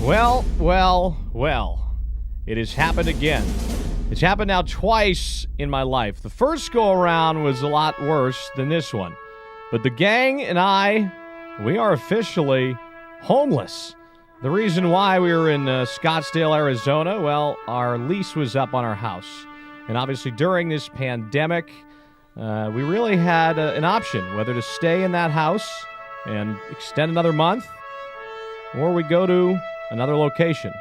Well. It has happened again. It's happened now twice in my life. The first go-around was a lot worse than this one. But the gang and I, we are officially homeless. The reason why we were in Scottsdale, Arizona, well, our lease was up on our house. And obviously during this pandemic, we really had an option, whether to stay in that house and extend another month, or we go to another location.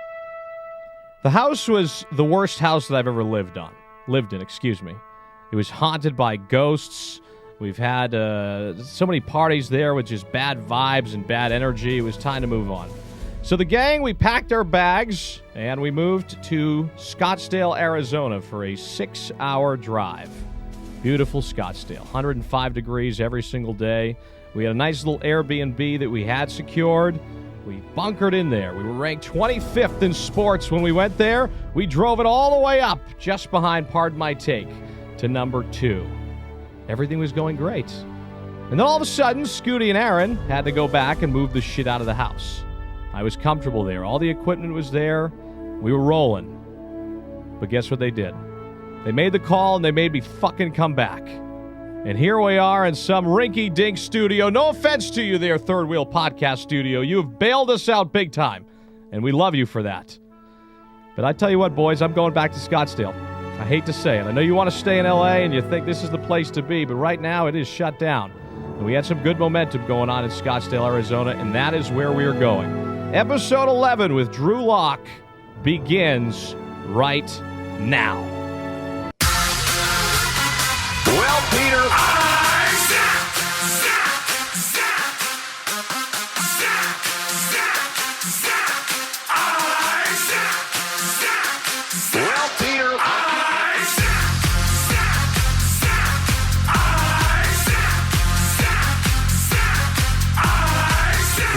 The house was the worst house that I've ever lived in. It was haunted by ghosts. We've had so many parties there with just bad vibes and bad energy. It was time to move on. So the gang, we packed our bags, and we moved to Scottsdale, Arizona for a 6-hour drive. Beautiful Scottsdale. 105 degrees every single day. We had a nice little Airbnb that we had secured. We bunkered in there. We were ranked 25th in sports when we went there. We drove it all the way up, just behind, pardon my take, to number 2. Everything was going great. And then all of a sudden, Scooty and Aaron had to go back and move the shit out of the house. I was comfortable there. All the equipment was there. We were rolling. But guess what they did? They made the call and they made me fucking come back. And here we are in some rinky-dink studio. No offense to you there, Third Wheel Podcast Studio. You have bailed us out big time, and we love you for that. But I tell you what, boys, I'm going back to Scottsdale. I hate to say it. I know you want to stay in L.A. and you think this is the place to be, but right now it is shut down. And we had some good momentum going on in Scottsdale, Arizona, and that is where we are going. Episode 11 with Drew Locke begins right now. Well, Peter. Well, Peter.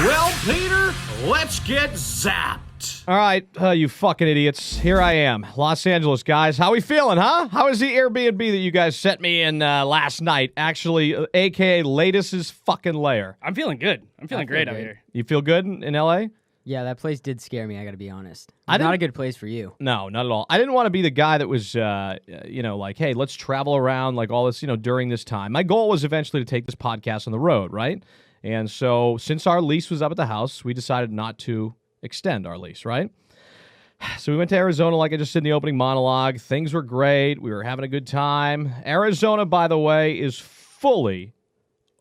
Well, Peter, let's get zapped. All right, you fucking idiots. Here I am, Los Angeles, guys. How we feeling, huh? How is the Airbnb that you guys sent me in last night? Actually, a.k.a. latest's fucking lair. I'm feeling good. I'm feeling great out here. You feel good in L.A.? Yeah, that place did scare me, I gotta be honest. Not a good place for you. No, not at all. I didn't want to be the guy that was, like, hey, let's travel around, like, all this, during this time. My goal was eventually to take this podcast on the road, right? And so, since our lease was up at the house, we decided not to extend our lease, right? So we went to Arizona, like I just said in the opening monologue. Things were great. We were having a good time. Arizona, by the way, is fully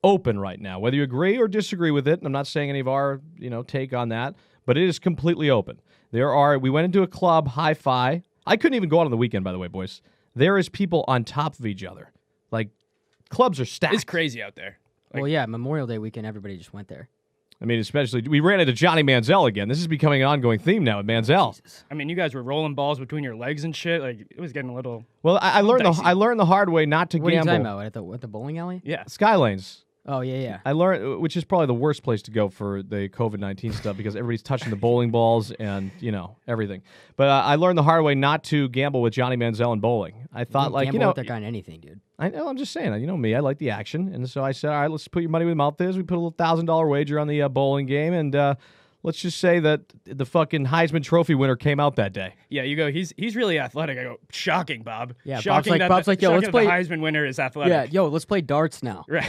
open right now. Whether you agree or disagree with it, and I'm not saying any of our, take on that, but it is completely open. We went into a club, Hi-Fi. I couldn't even go out on the weekend, by the way, boys. There is people on top of each other. Like, clubs are stacked. It's crazy out there. Well, yeah, Memorial Day weekend, everybody just went there. I mean, especially, we ran into Johnny Manziel again. This is becoming an ongoing theme now with Manziel. Jesus. I mean, you guys were rolling balls between your legs and shit. Like, it was getting a little. Well, I learned dicey. I learned the hard way not to What are you gamble. talking about? At the bowling alley? Yeah. Skylanes. Oh, yeah. I learned, which is probably the worst place to go for the COVID-19 stuff because everybody's touching the bowling balls and, everything. But I learned the hard way not to gamble with Johnny Manziel in bowling. I thought, Gamble with that guy in anything, dude. I know, I'm just saying, you know me, I like the action. And so I said, all right, let's put your money where the mouth is. We put a little $1,000 wager on the bowling game, and let's just say that the fucking Heisman Trophy winner came out that day. Yeah, you go, he's really athletic. I go, shocking, Bob. Yeah, shocking Bob's like, yo, let's play. The Heisman winner is athletic. Yeah, yo, let's play darts now. Right.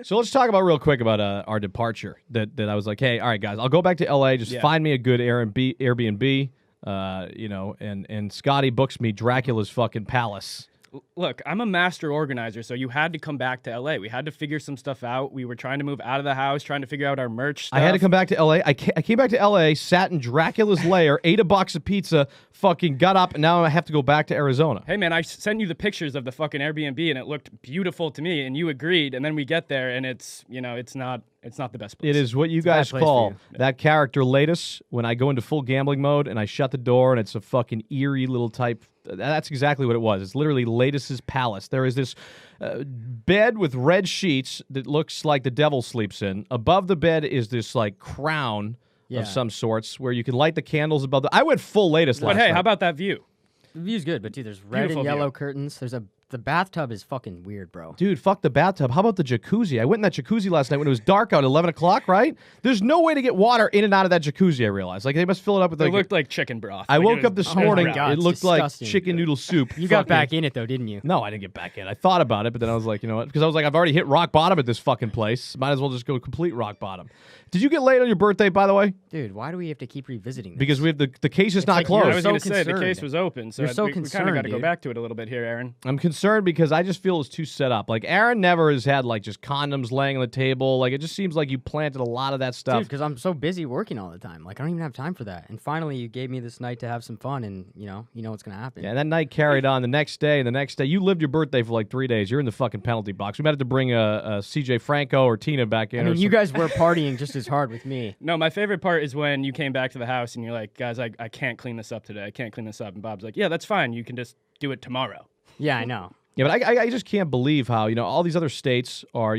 So let's talk about real quick about our departure. That I was like, hey, all right, guys, I'll go back to L.A. Just find me a good Airbnb, and Scotty books me Dracula's fucking palace. Look, I'm a master organizer, so you had to come back to L.A. We had to figure some stuff out. We were trying to move out of the house, trying to figure out our merch stuff. I had to come back to L.A. I came back to L.A., sat in Dracula's lair, ate a box of pizza, fucking got up, and now I have to go back to Arizona. Hey, man, I sent you the pictures of the fucking Airbnb, and it looked beautiful to me, and you agreed, and then we get there, and it's not the best place. It is what you guys call that character Latus when I go into full gambling mode and I shut the door and it's a fucking eerie little type. That's exactly what it was. It's literally Latus's palace. There is this bed with red sheets that looks like the devil sleeps in. Above the bed is this like crown of some sorts where you can light the candles above the. I went full Latus last night. But hey, how about that view? The view's good, but dude, there's red Beautiful and yellow view. curtains. There's a the bathtub is fucking weird, bro. Dude, fuck the bathtub. How about the jacuzzi? I went in that jacuzzi last night when it was dark out at 11 o'clock, right? There's no way to get water in and out of that jacuzzi, I realized. Like, they must fill it up with, It like... looked like chicken broth. I Like, woke it was- up this it was morning, rough. God, it it's looked like disgusting. chicken noodle soup. You got Fucking- back in it, though, didn't you? No, I didn't get back in. I thought about it, but then I was like, you know what? Because I was like, I've already hit rock bottom at this fucking place. Might as well just go complete rock bottom. Did you get laid on your birthday, by the way? Dude, why do we have to keep revisiting this? Because we have the case is not like closed. I was so going to say the concerned. case was open, so You're so we kind of concerned, got to go dude. back to it a little bit here, Aaron. I'm concerned because I just feel it's too set up. Like, Aaron never has had, like, just condoms laying on the table. Like, it just seems like you planted a lot of that stuff. Dude, because I'm so busy working all the time. Like, I don't even have time for that. And finally, you gave me this night to have some fun, and, you know what's going to happen. Yeah, and that night carried on the next day, and the next day. You lived your birthday for like 3 days. You're in the fucking penalty box. We might have to bring a CJ Franco or Tina back in. I or mean, you some- guys were partying just as hard with me. No, my favorite part is when you came back to the house and you're like, guys, I can't clean this up today. I can't clean this up. And Bob's like, yeah, that's fine. You can just do it tomorrow. Yeah, I know. Yeah, but I just can't believe how, all these other states are,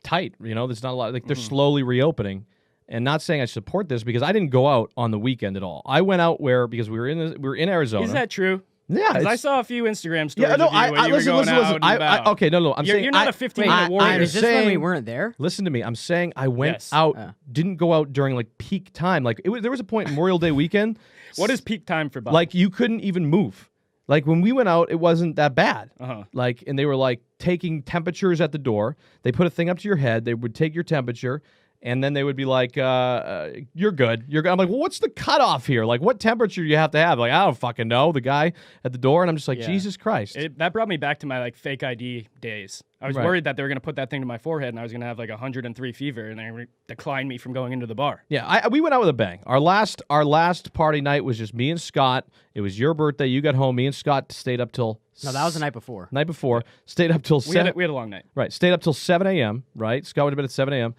tight. There's not a lot. Like, they're slowly reopening. And not saying I support this because I didn't go out on the weekend at all. I went out because we were in Arizona. Is that true? Yeah, Because I it's- saw a few Instagram stories Yeah, no, of you where you were listen. going out and I, about. okay, no. I'm saying You're not a 15-minute warrior. Is this when we saying- weren't there? Listen to me. I'm saying I went Yes. out, didn't go out during like peak time. Like there was a point Memorial Day weekend. What is peak time for Bob? Like you couldn't even move. Like when we went out, it wasn't that bad. Uh-huh. Like, and they were like taking temperatures at the door. They put a thing up to your head. They would take your temperature. And then they would be like, you're good. You're good. I'm like, well, what's the cutoff here? Like, what temperature do you have to have? Like, I don't fucking know. The guy at the door. And I'm just like, Yeah. Jesus Christ. That brought me back to my fake ID days. I was Right. worried that they were going to put that thing to my forehead and I was going to have 103 fever and they were decline me from going into the bar. Yeah, we went out with a bang. Our last party night was just me and Scott. It was your birthday. You got home. Me and Scott stayed up till No, that was the night before. night before. Stayed up till We had 7. a long night. Right, stayed up till 7 a.m. Right, Scott went to bed at 7 a.m.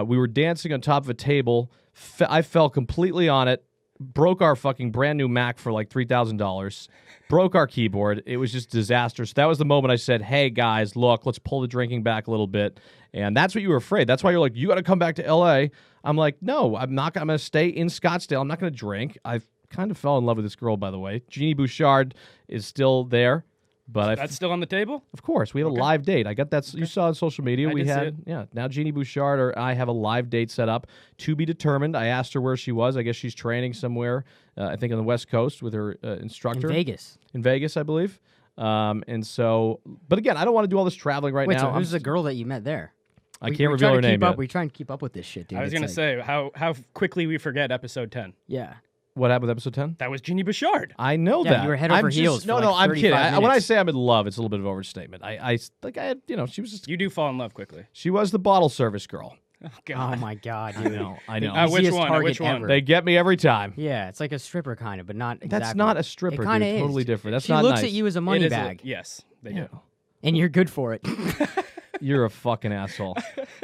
We were dancing on top of a table. I fell completely on it. Broke our fucking brand new Mac for like $3,000. Broke our keyboard. It was just disastrous. That was the moment I said, "Hey guys, look, let's pull the drinking back a little bit." And that's what you were afraid. That's why you're like, "You got to come back to L.A." I'm like, "No, I'm not. I'm going to stay in Scottsdale. I'm not going to drink." I kind of fell in love with this girl, by the way. Jeannie Bouchard is still there. But That's still on the table? of course, we have a live date. I got that. You saw on social media. I We did see had, it. yeah. Now Jeannie Bouchard or I have a live date set up to be determined. I asked her where she was. I guess she's training somewhere. I think on the West Coast with her In instructor Vegas. In Vegas, I believe. And so, but again, I don't want to do all this traveling right Wait, now. so who's the girl that you met there? I can't reveal her name yet. We try and keep up with this shit, dude. I was It's going to like- say, how quickly we forget episode 10. Yeah. What happened with episode 10? That was Jeannie Bouchard. I know Yeah, that. you were head I'm over just- heels for No, like no, I'm 35 kidding. When I minutes. say I'm in love, it's a little bit of overstatement. I had, she was just, You do fall in love quickly. she was the bottle service girl. Oh, Oh God. my god, I dude. know. I know. Which Easiest one? target Which one? ever. They get me every time. Yeah, it's like a stripper kind of, but not exactly. That's not a stripper, It kind of dude. is. Totally different. That's she not looks nice. at you as a It money is bag, yes, they Yeah. do. and you're good for it. You're a fucking asshole.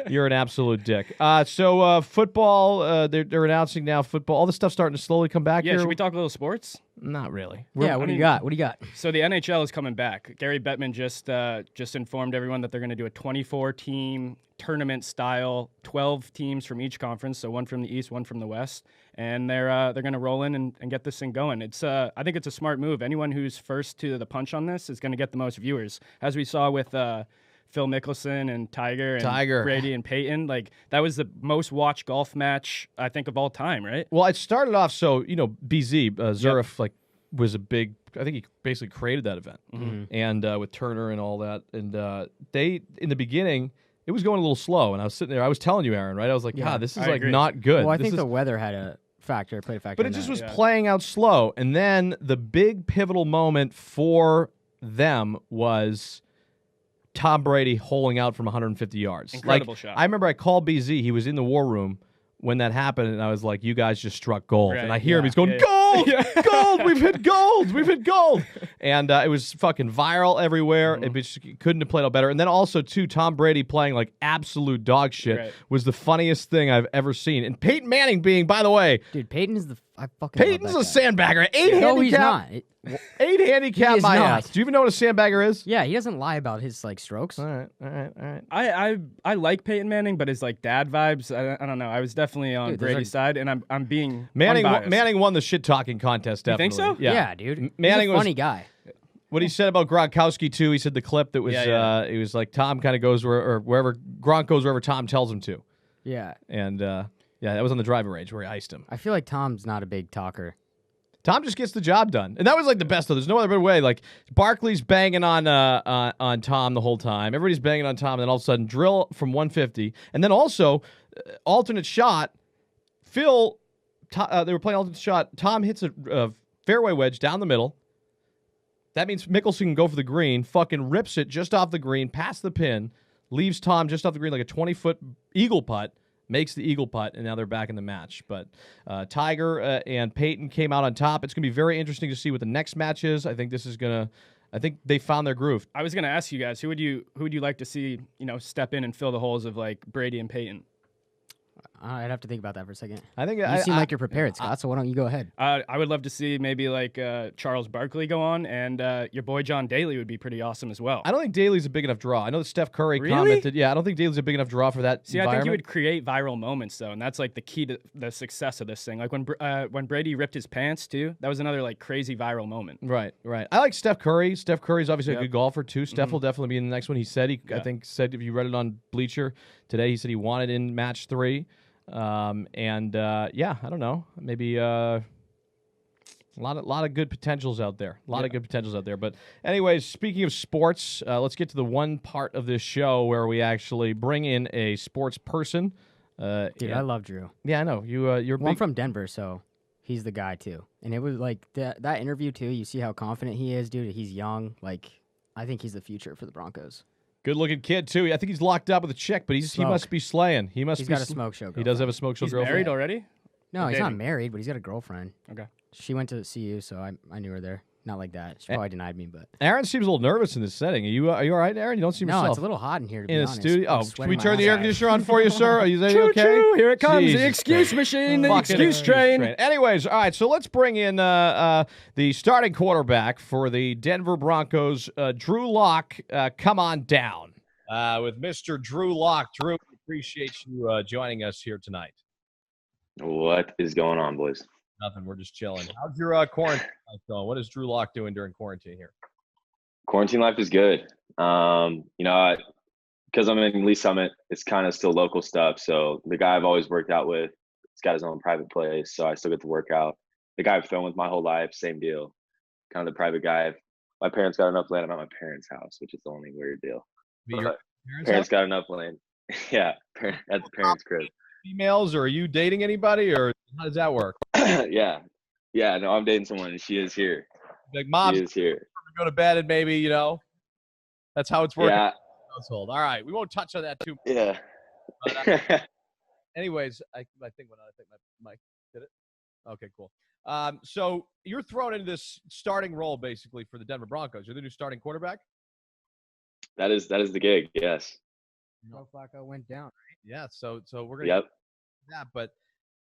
You're an absolute dick. So football, they're announcing now football. All this stuff's starting to slowly come back Yeah, here. should we talk a little sports? Not really. Yeah, what do you got? What do you got? So the NHL is coming back. Gary Bettman just informed everyone that they're going to do a 24-team tournament style, 12 teams from each conference, so one from the East, one from the West, and they're going to roll in and get this thing going. It's I think it's a smart move. Anyone who's first to the punch on this is going to get the most viewers, as we saw with Phil Mickelson and Tiger Brady and Peyton. Like that was the most watched golf match I think of all time, right? Well, it started off so BZ Zurif was a big. I think he basically created that event, and with Turner and all that. And they in the beginning, it was going a little slow, and I was sitting there. I was telling you, Aaron, right? I was like, Yeah, God, this is I like agree. not good. Well, I This think is- the weather had a factor, played a factor. But it in just that. was Yeah. playing out slow. And then the big pivotal moment for them was Tom Brady holing out from 150 yards. Incredible like, shot. I remember I called BZ. He was in the war room when that happened, and I was like, you guys just struck gold. Right, And I hear him. yeah, He's going, yeah. gold! Gold! We've hit gold! We've hit gold! And it was fucking viral everywhere. It just couldn't have played out better. And then also, too, Tom Brady playing like absolute dog shit Right. was the funniest thing I've ever seen. And Peyton Manning being, by the way, Dude, Peyton is I fucking love Peyton's that a guy. sandbagger. 8 No, he's handicap. not. 8 handicap He is my not. ass. Do you even know what a sandbagger is? Yeah, he doesn't lie about his strokes. All right. I like Peyton Manning, but his dad vibes. I don't know. I was definitely on Dude, those Brady's side, and I'm being Manning unbiased. Manning won the shit talking contest. You think Definitely. so? Yeah, dude. Manning he's a was funny guy. What he said about Gronkowski too. He said the clip that was it was like Tom kind of goes wherever Gronk goes wherever Tom tells him to. Yeah. And that was on the driving range where he iced him. I feel like Tom's not a big talker. Tom just gets the job done, and that was like the best though. There's no other way. Like Barkley's banging on Tom the whole time. Everybody's banging on Tom, and then all of a sudden drill from 150, and then also alternate shot. Phil, they were playing alternate shot. Tom hits a fairway wedge down the middle. That means Mickelson can go for the green. Fucking rips it just off the green, past the pin, leaves Tom just off the green like a 20-foot eagle putt. Makes the eagle putt, and now they're back in the match. But Tiger and Peyton came out on top. It's going to be very interesting to see what the next match is. I think I think they found their groove. I was going to ask you guys, who would you like to see, step in and fill the holes of like Brady and Peyton? I'd have to think about that for a second. I think You seem like you're prepared, Scott, so why don't you go ahead? I would love to see maybe like Charles Barkley go on, and your boy John Daly would be pretty awesome as well. I don't think Daly's a big enough draw. I know that Steph Curry Really? commented. Yeah, I don't think Daly's a big enough draw for that See, environment. I think you would create viral moments though, and that's like the key to the success of this thing. Like when Brady ripped his pants too, that was another like crazy viral moment. Right. I like Steph Curry. Steph Curry's obviously a Yep. good golfer too. Steph will definitely be in the next one. He said I think if you read it on Bleacher today, he said he wanted in match 3. I don't know. Maybe a lot of good potentials out there. But anyways, speaking of sports, let's get to the one part of this show where we actually bring in a sports person. Dude, I love Drew. Yeah, I know. You're Well, I'm big. from Denver, so he's the guy too. And it was like that interview too. You see how confident he is, dude. He's young. Like, I think he's the future for the Broncos. Good-looking kid too. I think he's locked up with a chick, but he must be slaying. He's got a smoke show. He does have a smoke show He's girlfriend. married already? No, Or he's not dating? married, but he's got a girlfriend. Okay. She went to CU, so I knew her there. Not like that. She probably denied me, but Aaron seems a little nervous in this setting. Are you all right, Aaron? You don't seem no, yourself. it's a little hot in here to be in the honest. studio. I'm Oh, can sweating we my turn the ass air off. conditioner on for you, sir? Are you okay? Choo-choo, here it comes. Jesus The excuse Christ. machine, the Fucking excuse train. Anyways, all right, so let's bring in the starting quarterback for the Denver Broncos, Drew Lock. Come on down with Mr. Drew Lock. Drew, we appreciate you joining us here tonight. What is going on, boys? Nothing. We're just chilling. How's your quarantine life going? What is Drew Lock doing during quarantine here? Quarantine life is good. Because I'm in Lee Summit, it's kind of still local stuff. So the guy I've always worked out with, he's got his own private place, so I still get to work out. The guy I've thrown with my whole life, same deal. Kind of the private guy. My parents got enough land. I'm at my parents' house, which is the only weird deal. Your Parents got enough land. Yeah, at the parents' crib. females, or are you dating anybody, or how does that work? Yeah. No, I'm dating someone, and she is here. Like, mom's She is here. go to bed, and maybe that's how it's working. Yeah. In the household. All right, we won't touch on that too much. Yeah. But, anyways, I think my mic did it. Okay, cool. So you're thrown into this starting role basically for the Denver Broncos. You're the new starting quarterback. That is the gig. Yes. Joe Flacco went down. Yeah. So we're gonna Yep. get to that, but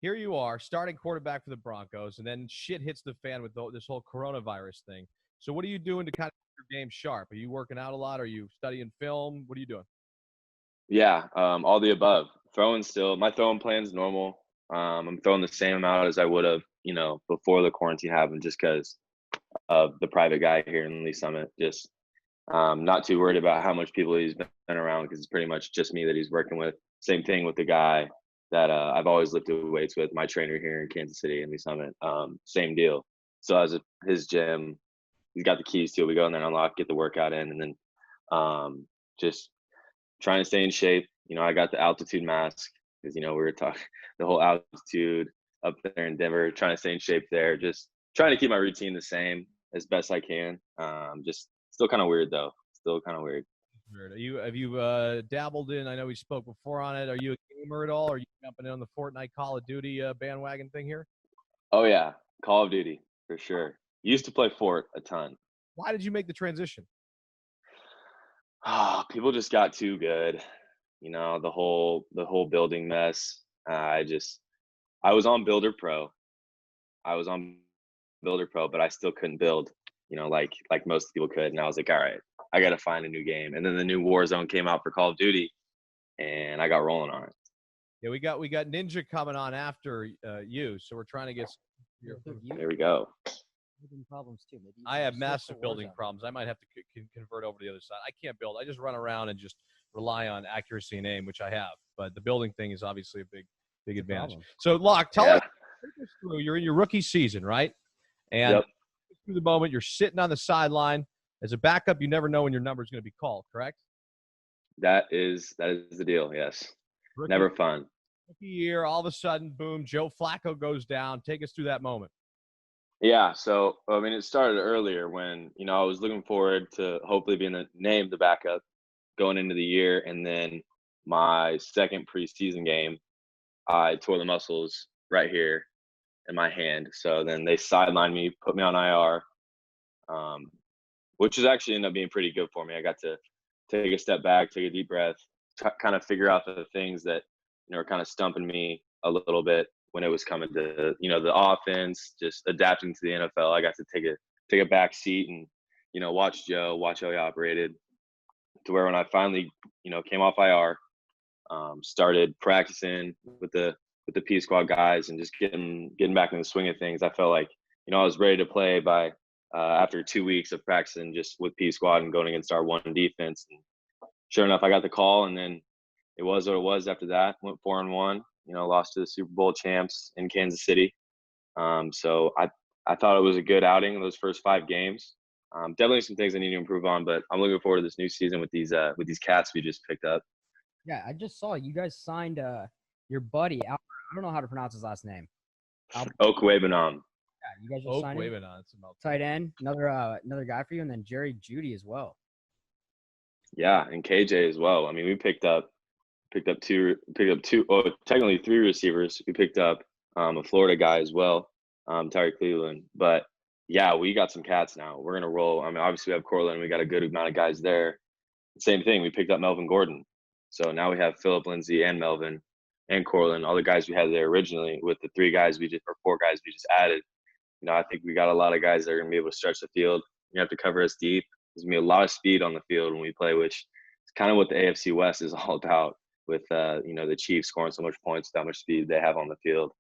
here you are, starting quarterback for the Broncos, and then shit hits the fan with this whole coronavirus thing. So what are you doing to kind of keep your game sharp? Are you working out a lot? Are you studying film? What are you doing? Yeah, all the above. My throwing plan's normal. I'm throwing the same amount as I would have, before the quarantine happened, just because of the private guy here in Lee Summit. Just not too worried about how much people he's been around, because it's pretty much just me that he's working with. Same thing with the guy that I've always lifted weights with, my trainer here in Kansas City in Lee Summit. Same deal. So as his gym, he's got the keys to it. We go in there and unlock, get the workout in, and then just trying to stay in shape. I got the altitude mask because, we were talking the whole altitude up there in Denver, trying to stay in shape there, just trying to keep my routine the same as best I can. Just still kind of weird though. Still kind of weird. Have you dabbled in? I know we spoke before on it. Are you a gamer at all? Are you jumping in on the Fortnite Call of Duty bandwagon thing here? Oh yeah, Call of Duty for sure. Used to play Fort a ton. Why did you make the transition? People just got too good. The whole building mess. I was on Builder Pro. But I still couldn't build, like most people could. And I was like, all right, I got to find a new game. And then the new Warzone came out for Call of Duty, and I got rolling on it. Yeah, we got Ninja coming on after you, so we're trying to get. There we go. building problems too. Maybe I have massive building problems. I might have to convert over to the other side. I can't build. I just run around and just rely on accuracy and aim, which I have. But the building thing is obviously a big advantage. problem. So, Locke, take us through. You're in your rookie season, right? And through the moment, you're sitting on the sideline. As a backup, you never know when your number is going to be called, correct? That is the deal. Yes. Rookie, Never fun. Rookie year, all of a sudden, boom, Joe Flacco goes down. Take us through that moment. Yeah. So, I mean, it started earlier when, I was looking forward to hopefully being named the backup going into the year. And then my second preseason game, I tore the muscles right here in my hand. So then they sidelined me, put me on IR, which is actually ended up being pretty good for me. I got to take a step back, take a deep breath, kind of figure out the things that, were kind of stumping me a little bit when it was coming to, the offense, just adapting to the NFL. I got to take a back seat and, watch Joe, watch how he operated, to where when I finally, came off IR, started practicing with the P squad guys and just getting back in the swing of things. I felt like, I was ready to play by after 2 weeks of practicing just with P squad and going against our one defense. And sure enough, I got the call, and then it was what it was after that. Went 4-1, lost to the Super Bowl champs in Kansas City. So I thought it was a good outing in those first 5 games. Definitely some things I need to improve on, but I'm looking forward to this new season with these cats we just picked up. Yeah, I just saw you guys signed your buddy Albert. I don't know how to pronounce his last name. Okwebanam. Yeah, you guys just signed him. Tight end, another guy for you, and then Jerry Jeudy as well. Yeah, and KJ as well. I mean, we picked up two, technically 3 receivers. We picked up a Florida guy as well, Tyree Cleveland. But yeah, we got some cats now. We're gonna roll. I mean, obviously we have Cortland. We got a good amount of guys there. Same thing. We picked up Melvin Gordon. So now we have Philip Lindsay and Melvin and Cortland, all the guys we had there originally, with the 4 guys we just added. I think we got a lot of guys that are going to be able to stretch the field. You have to cover us deep. There's going to be a lot of speed on the field when we play, which is kind of what the AFC West is all about, with the Chiefs scoring so much points, how much speed they have on the field.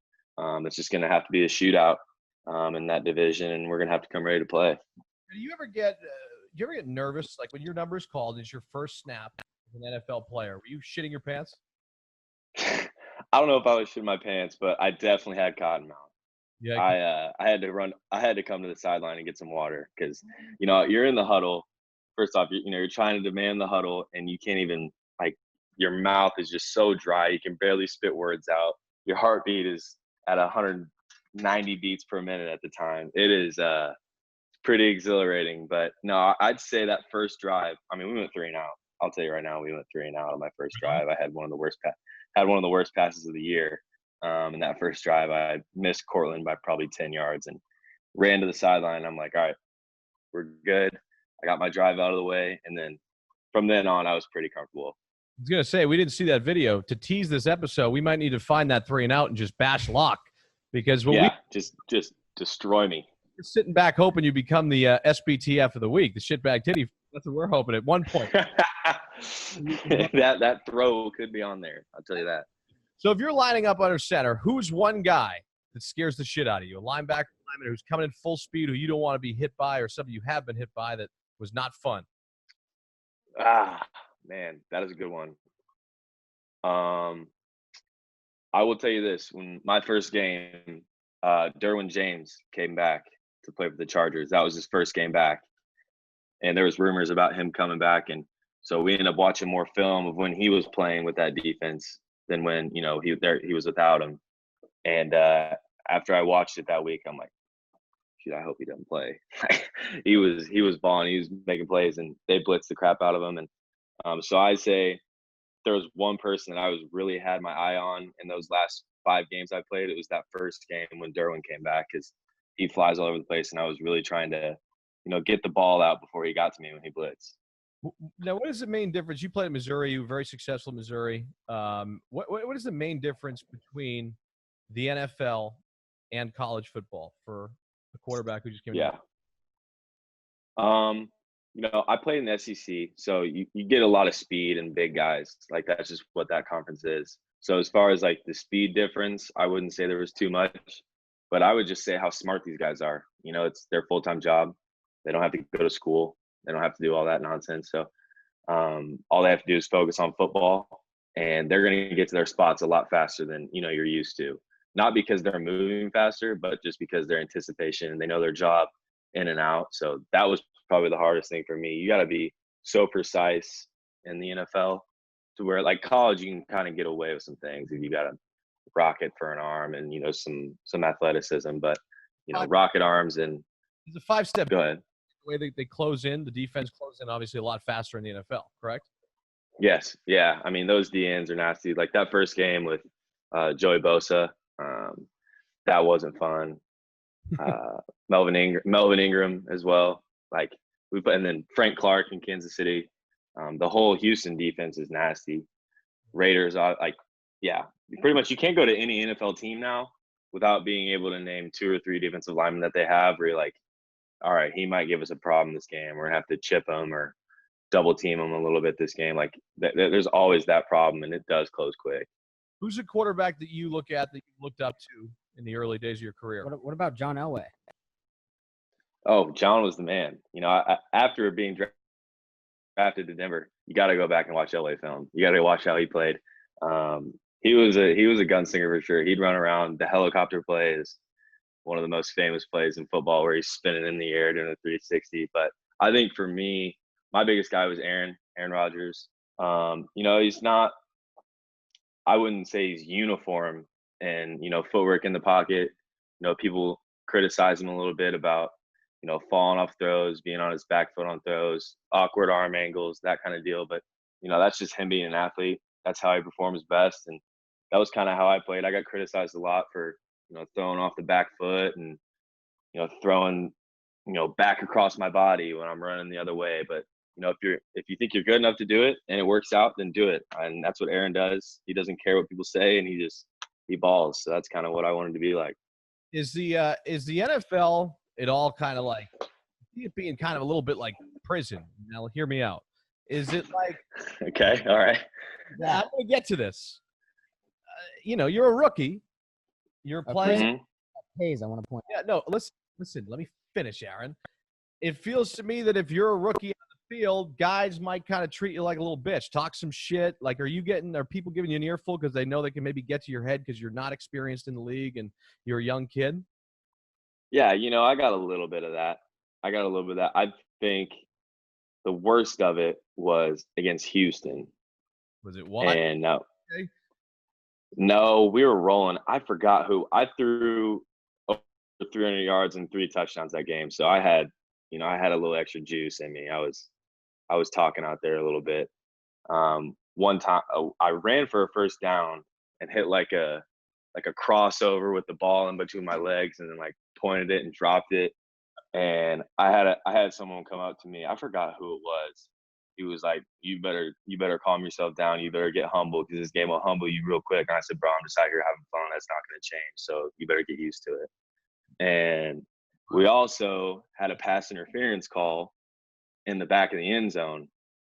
It's just going to have to be a shootout in that division, and we're going to have to come ready to play. Do you ever get nervous, like when your number is called, it's your first snap as an NFL player? Were you shitting your pants? I don't know if I was shitting my pants, but I definitely had cotton mouth. Yeah, I had to run. I had to come to the sideline and get some water because, you're in the huddle. First off, you're trying to demand the huddle, and you can't even, your mouth is just so dry. You can barely spit words out. Your heartbeat is at 190 beats per minute at the time. It is pretty exhilarating. But no, I'd say that first drive. I mean, we went 3 and out. I'll tell you right now, we went 3 and out on my first drive. I had one of the worst passes of the year. In that first drive, I missed Cortland by probably 10 yards and ran to the sideline. I'm like, all right, we're good. I got my drive out of the way. And then from then on, I was pretty comfortable. I was going to say, we didn't see that video. To tease this episode, we might need to find that 3 and out and just bash Locke. Because just destroy me. We're sitting back hoping you become the SBTF of the week, the shitbag titty. That's what we're hoping at one point. that throw could be on there. I'll tell you that. So if you're lining up under center, who's one guy that scares the shit out of you? A linebacker who's coming in full speed, who you don't want to be hit by, or something you have been hit by that was not fun? Man, that is a good one. I will tell you this. When my first game, Derwin James came back to play for the Chargers. That was his first game back. And there was rumors about him coming back. And so we ended up watching more film of when he was playing with that defense than when, he was without him. And after I watched it that week, I'm like, shit, I hope he doesn't play. he was balling, he was making plays, and they blitzed the crap out of him. And so I'd say there was one person that I was really had my eye on in those last 5 games I played. It was that first game when Derwin came back, because he flies all over the place, and I was really trying to, get the ball out before he got to me when he blitzed. Now, what is the main difference? You played in Missouri. You were very successful in Missouri. What is the main difference between the NFL and college football for a quarterback who just came in? I played in the SEC, so you get a lot of speed and big guys. Like, that's just what that conference is. So as far as, the speed difference, I wouldn't say there was too much. But I would just say how smart these guys are. You know, it's their full-time job. They don't have to go to school. They don't have to do all that nonsense. So all they have to do is focus on football, and they're going to get to their spots a lot faster than, you know, you're used to. Not because they're moving faster, but just because their anticipation and they know their job in and out. So that was probably the hardest thing for me. You got to be so precise in the NFL to where, like, college, you can kind of get away with some things if you got a rocket for an arm and, you know, some athleticism. But, you know, rocket arms and It's a 5-step. go ahead. The way they close in, the defense close in obviously a lot faster in the NFL, correct? Yes. Yeah. I mean, those DNs are nasty. Like that first game with Joey Bosa, that wasn't fun. Melvin Ingram as well. Like and then Frank Clark in Kansas City. The whole Houston defense is nasty. Raiders are pretty much you can't go to any NFL team now without being able to name 2 or 3 defensive linemen that they have where you're like, all right, he might give us a problem this game. We're gonna have to chip him or double team him a little bit this game. Like there's always that problem, and it does close quick. Who's a quarterback that you look at that you looked up to in the early days of your career? What about John Elway? Oh, John was the man. You know, after being drafted to Denver, you got to go back and watch LA film. You got to watch how he played. He was a gunslinger for sure. He'd run around. The helicopter play is one of the most famous plays in football, where he's spinning in the air doing a 360. But I think for me, my biggest guy was Aaron Rodgers. You know, he's not. I wouldn't say he's uniform and, you know, footwork in the pocket. You know, people criticize him a little bit about, you know, falling off throws, being on his back foot on throws, awkward arm angles, that kind of deal. But, you know, that's just him being an athlete. That's how he performs best. And that was kind of how I played. I got criticized a lot for, you know, throwing off the back foot and, you know, throwing, you know, back across my body when I'm running the other way. But, you know, if you think you're good enough to do it and it works out, then do it. And that's what Aaron does. He doesn't care what people say, and he balls. So that's kind of what I wanted to be like. Is the NFL it all kind of like it being kind of a little bit like prison? Now, hear me out. Is it like Okay, all right. I'm gonna get to this. You know, you're a rookie. You're playing. Mhm. Hayes, I want to point. Yeah, no. Listen. Let me finish, Aaron. It feels to me that if you're a rookie on the field, guys might kind of treat you like a little bitch, talk some shit. Like, are people giving you an earful because they know they can maybe get to your head because you're not experienced in the league and you're a young kid? Yeah, you know, I got a little bit of that. I think the worst of it was against Houston. Was it what? And Okay. no, we were rolling. I forgot who. I threw over 300 yards and 3 touchdowns that game. So I had a little extra juice in me. I was talking out there a little bit. One time I ran for a first down and hit like a crossover with the ball in between my legs, and then like pointed it and dropped it. And I had someone come up to me. I forgot who it was. He was like, you better calm yourself down. You better get humble, because this game will humble you real quick. And I said, bro, I'm just out here having fun. That's not going to change. So you better get used to it. And we also had a pass interference call in the back of the end zone.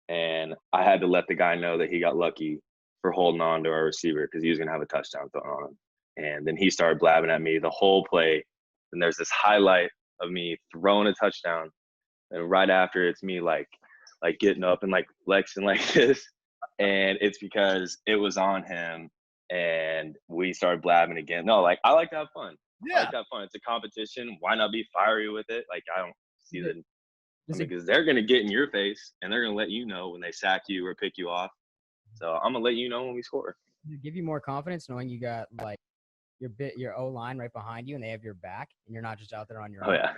And I had to let the guy know that he got lucky for holding on to our receiver, because he was going to have a touchdown thrown on him. And then he started blabbing at me the whole play. And there's this highlight of me throwing a touchdown. And right after, it's me like getting up and like flexing like this. And it's because it was on him, and we started blabbing again. No, like, I like to have fun. Yeah. I like to have fun. It's a competition. Why not be fiery with it? Like, I don't see the because they're going to get in your face, and they're going to let you know when they sack you or pick you off. So I'm going to let you know when we score. Does it give you more confidence knowing you got like your O line right behind you and they have your back, and you're not just out there on your own? Oh yeah.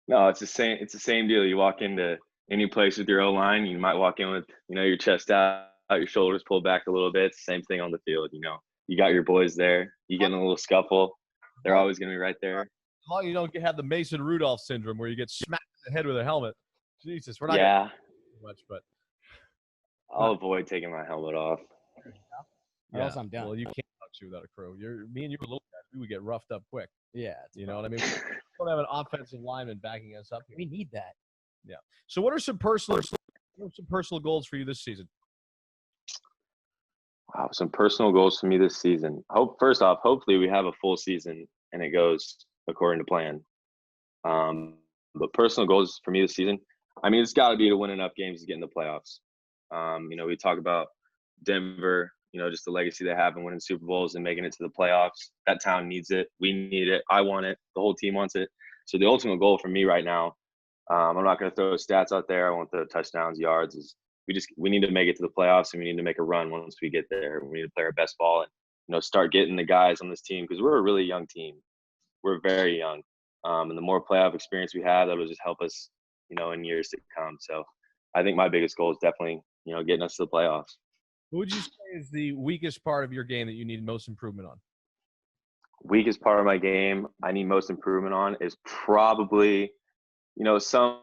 No, it's the same. It's the same deal. You walk into any place with your O line, you might walk in with, you know, your chest out, your shoulders pulled back a little bit. It's the same thing on the field. You know, you got your boys there. You get in a little scuffle, they're always going to be right there. As long as you don't have the Mason Rudolph syndrome where you get smacked in the head with a helmet. Jesus, we're not Yeah, gonna do much, but I'll avoid taking my helmet off. Or else I'm done. Well, you can't touch you without a crew. Me and you were little guys. We would get roughed up quick. Yeah, You know what I mean? We don't have an offensive lineman backing us up here. we need that. So, what are some personal goals for you this season? Wow, some personal goals for me this season. First off, hopefully we have a full season and it goes according to plan. But personal goals for me this season, I mean, it's got to be to win enough games to get in the playoffs. We talk about Denver, just the legacy they have in winning Super Bowls and making it to the playoffs. That town needs it. We need it. I want it. The whole team wants it. So the ultimate goal for me right now, I'm not going to throw stats out there. I won't throw touchdowns, yards. We need to make it to the playoffs, and we need to make a run once we get there. We need to play our best ball and start getting the guys on this team, because we're a really young team. We're very young, and the more playoff experience we have, that'll just help us, in years to come. So I think my biggest goal is definitely, getting us to the playoffs. Who would you say is the weakest part of your game that you need most improvement on? Weakest part of my game I need most improvement on is probably, some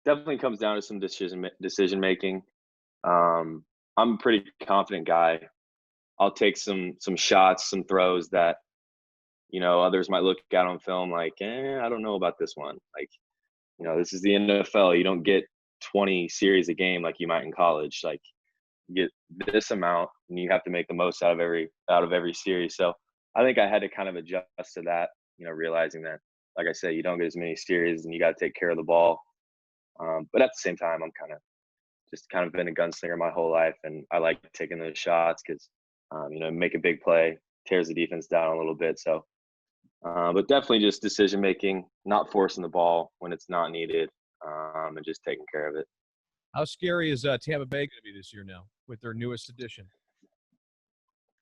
definitely comes down to some decision making. I'm a pretty confident guy. I'll take some shots, some throws that, others might look at on film like, I don't know about this one. Like, this is the NFL. You don't get 20 series a game like you might in college. Like, you get this amount, and you have to make the most out of every series. So I think I had to kind of adjust to that, realizing that, like I said, you don't get as many series and you got to take care of the ball. But at the same time, I'm kind of been a gunslinger my whole life, and I like taking those shots because, make a big play, tears the defense down a little bit. So, but definitely just decision making, not forcing the ball when it's not needed, and just taking care of it. How scary is Tampa Bay going to be this year now with their newest addition?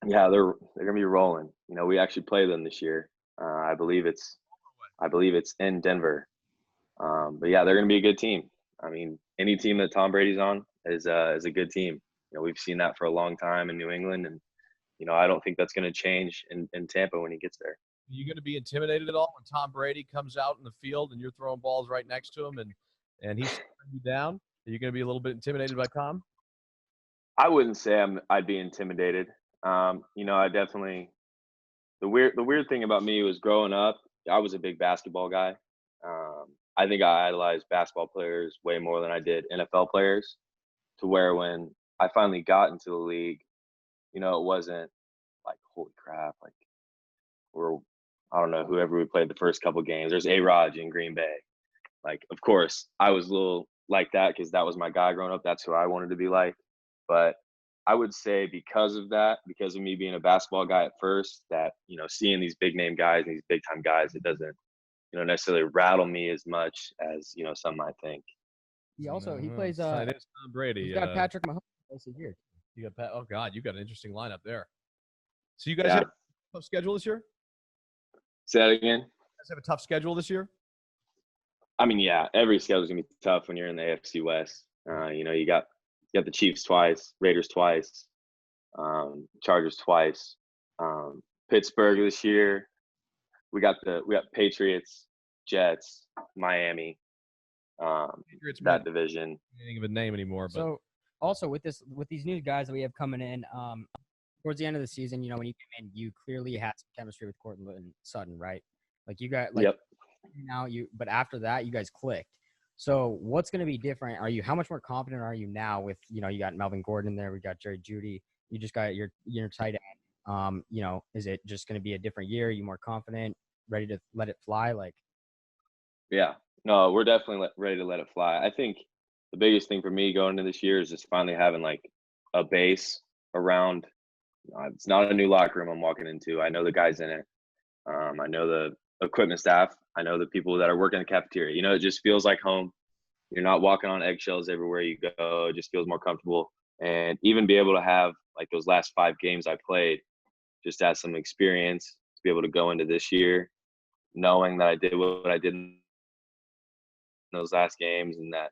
Yeah, they're going to be rolling. We actually play them this year. I believe it's in Denver. But yeah, they're going to be a good team. I mean, any team that Tom Brady's on is a good team. We've seen that for a long time in New England, and I don't think that's going to change in Tampa when he gets there. Are you going to be intimidated at all when Tom Brady comes out in the field and you're throwing balls right next to him and he's slowing you down? Are you going to be a little bit intimidated by Tom? I wouldn't say I'd be intimidated. I definitely the weird thing about me was growing up, I was a big basketball guy. I think I idolized basketball players way more than I did NFL players, to where when I finally got into the league, it wasn't like, holy crap, like I don't know, whoever we played the first couple games. There's A-Rod in Green Bay. Like, of course, I was a little like that because that was my guy growing up. That's who I wanted to be like. But I would say because of me being a basketball guy at first, that, seeing these big name guys and these big time guys, it doesn't, necessarily rattle me as much as, some might think. He plays. It is Tom Brady. He's got Patrick Mahomes here. You got oh God, you got an interesting lineup there. So you guys Yeah. have a tough schedule this year? Say that again. You guys have a tough schedule this year? I mean, yeah, every schedule's gonna be tough when you're in the AFC West. You got the Chiefs twice, Raiders twice, Chargers twice, Pittsburgh this year. We got Patriots, Jets, Miami. Patriots that division. Can't think of a name anymore. But So also with these new guys that we have coming in, towards the end of the season, when you came in, you clearly had some chemistry with Courtland Sutton, right? Like you got Yep. but after that you guys clicked. So what's going to be different? How much more confident are you now with, you got Melvin Gordon there, we got Jerry Jeudy, you just got your tight end. Is it just going to be a different year? Are you more confident, ready to let it fly? Like, Yeah, no, we're definitely ready to let it fly. I think the biggest thing for me going into this year is just finally having like a base around. It's not a new locker room I'm walking into. I know the guys in it. I know the equipment staff. I know the people that are working in the cafeteria. It just feels like home. You're not walking on eggshells everywhere you go. It just feels more comfortable. And even be able to have like those last 5 games I played, just as some experience to be able to go into this year, knowing that I did what I did in those last games, and that,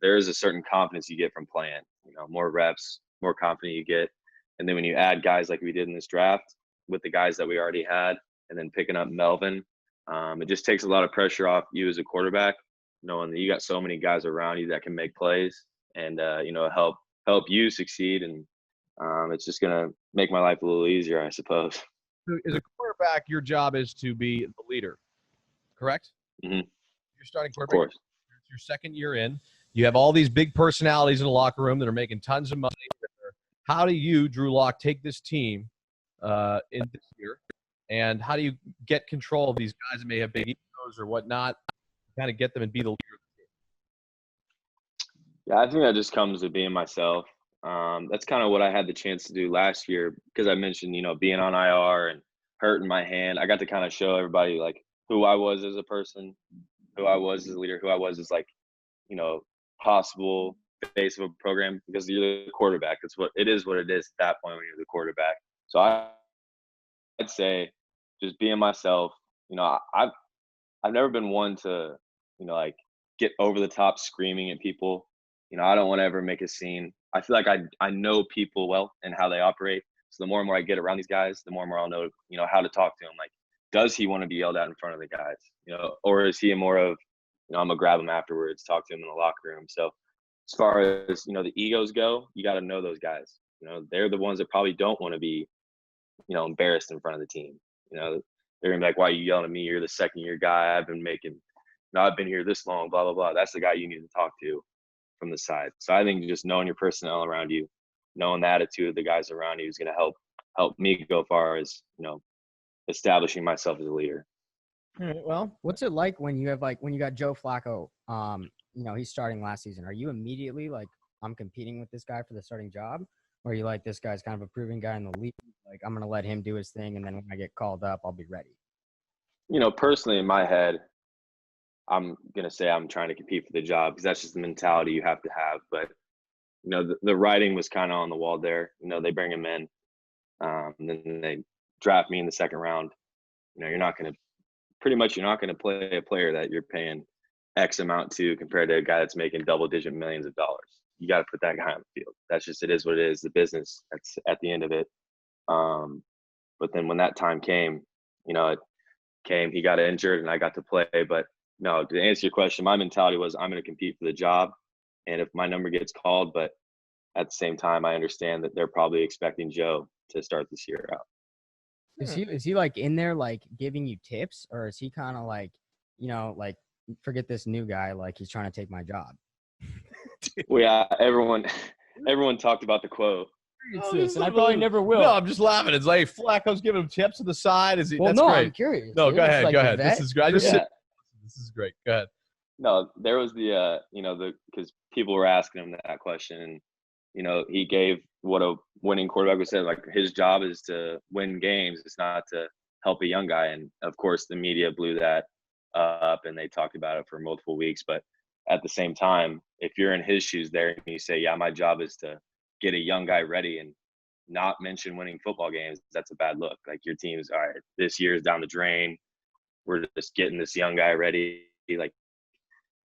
there is a certain confidence you get from playing, more reps, more confident you get. And then when you add guys like we did in this draft with the guys that we already had, and then picking up Melvin, it just takes a lot of pressure off you as a quarterback, knowing that you got so many guys around you that can make plays and, help you succeed. And it's just going to make my life a little easier, I suppose. So as a quarterback, your job is to be the leader, correct? Mhm. You're starting Of quarterback. course. It's your second year in. You have all these big personalities in the locker room that are making tons of money. How do you, Drew Lock, take this team in this year And how do you get control of these guys that may have big egos or whatnot, kind of get them and be the leader? Yeah, I think that just comes to being myself. That's kind of what I had the chance to do last year because I mentioned, being on IR and hurting my hand. I got to kind of show everybody like who I was as a person, who I was as a leader, who I was as like, possible face of a program because you're the quarterback. It's what it is at that point when you're the quarterback. So I'd say just being myself. I've never been one to, like get over the top screaming at people. I don't want to ever make a scene. I feel like I know people well and how they operate. So the more and more I get around these guys, the more and more I'll know, how to talk to him. Like, does he want to be yelled at in front of the guys? Or is he more of, I'm gonna grab him afterwards, talk to him in the locker room. So as far as, the egos go, you got to know those guys. They're the ones that probably don't want to be, embarrassed in front of the team. They're gonna be like, why are you yelling at me? You're the second year guy. I've been here this long, blah, blah, blah. That's the guy you need to talk to from the side. So I think just knowing your personnel around you, knowing the attitude of the guys around you is going to help me go far as, establishing myself as a leader. All right, well, what's it like when you got Joe Flacco, he's starting last season. Are you immediately like, I'm competing with this guy for the starting job? Or are you like, this guy's kind of a proven guy in the league? Like, I'm going to let him do his thing. And then when I get called up, I'll be ready. Personally in my head, I'm going to say I'm trying to compete for the job because that's just the mentality you have to have. But, the writing was kind of on the wall there. They bring him in, and then they draft me in the second round. You're not going to play a player that you're paying X amount to compared to a guy that's making double-digit millions of dollars. You got to put that guy on the field. That's just, it is what it is, the business. That's at the end of it. But then when that time came, it came, he got injured and I got to play. But no, to answer your question, my mentality was I'm going to compete for the job. And if my number gets called, but at the same time, I understand that they're probably expecting Joe to start this year out. Is he like in there, like giving you tips, or is he kind of like, like forget this new guy, like he's trying to take my job? Well, yeah, everyone talked about the quote. And I probably never will. No, I'm just laughing. It's like Flacco's giving him tips to the side. Is he? Well, that's no, great. I'm curious. No, dude. go It's ahead. like Go the ahead. vet. This is great. This is great. Go ahead. No, there was because people were asking him that question, and he gave what a winning quarterback would say. Like, his job is to win games. It's not to help a young guy. And of course, the media blew that up, and they talked about it for multiple weeks. But at the same time, if you're in his shoes there and you say, yeah, my job is to get a young guy ready and not mention winning football games, that's a bad look. Like, your team's, all right, this year's down the drain. We're just getting this young guy ready. Like,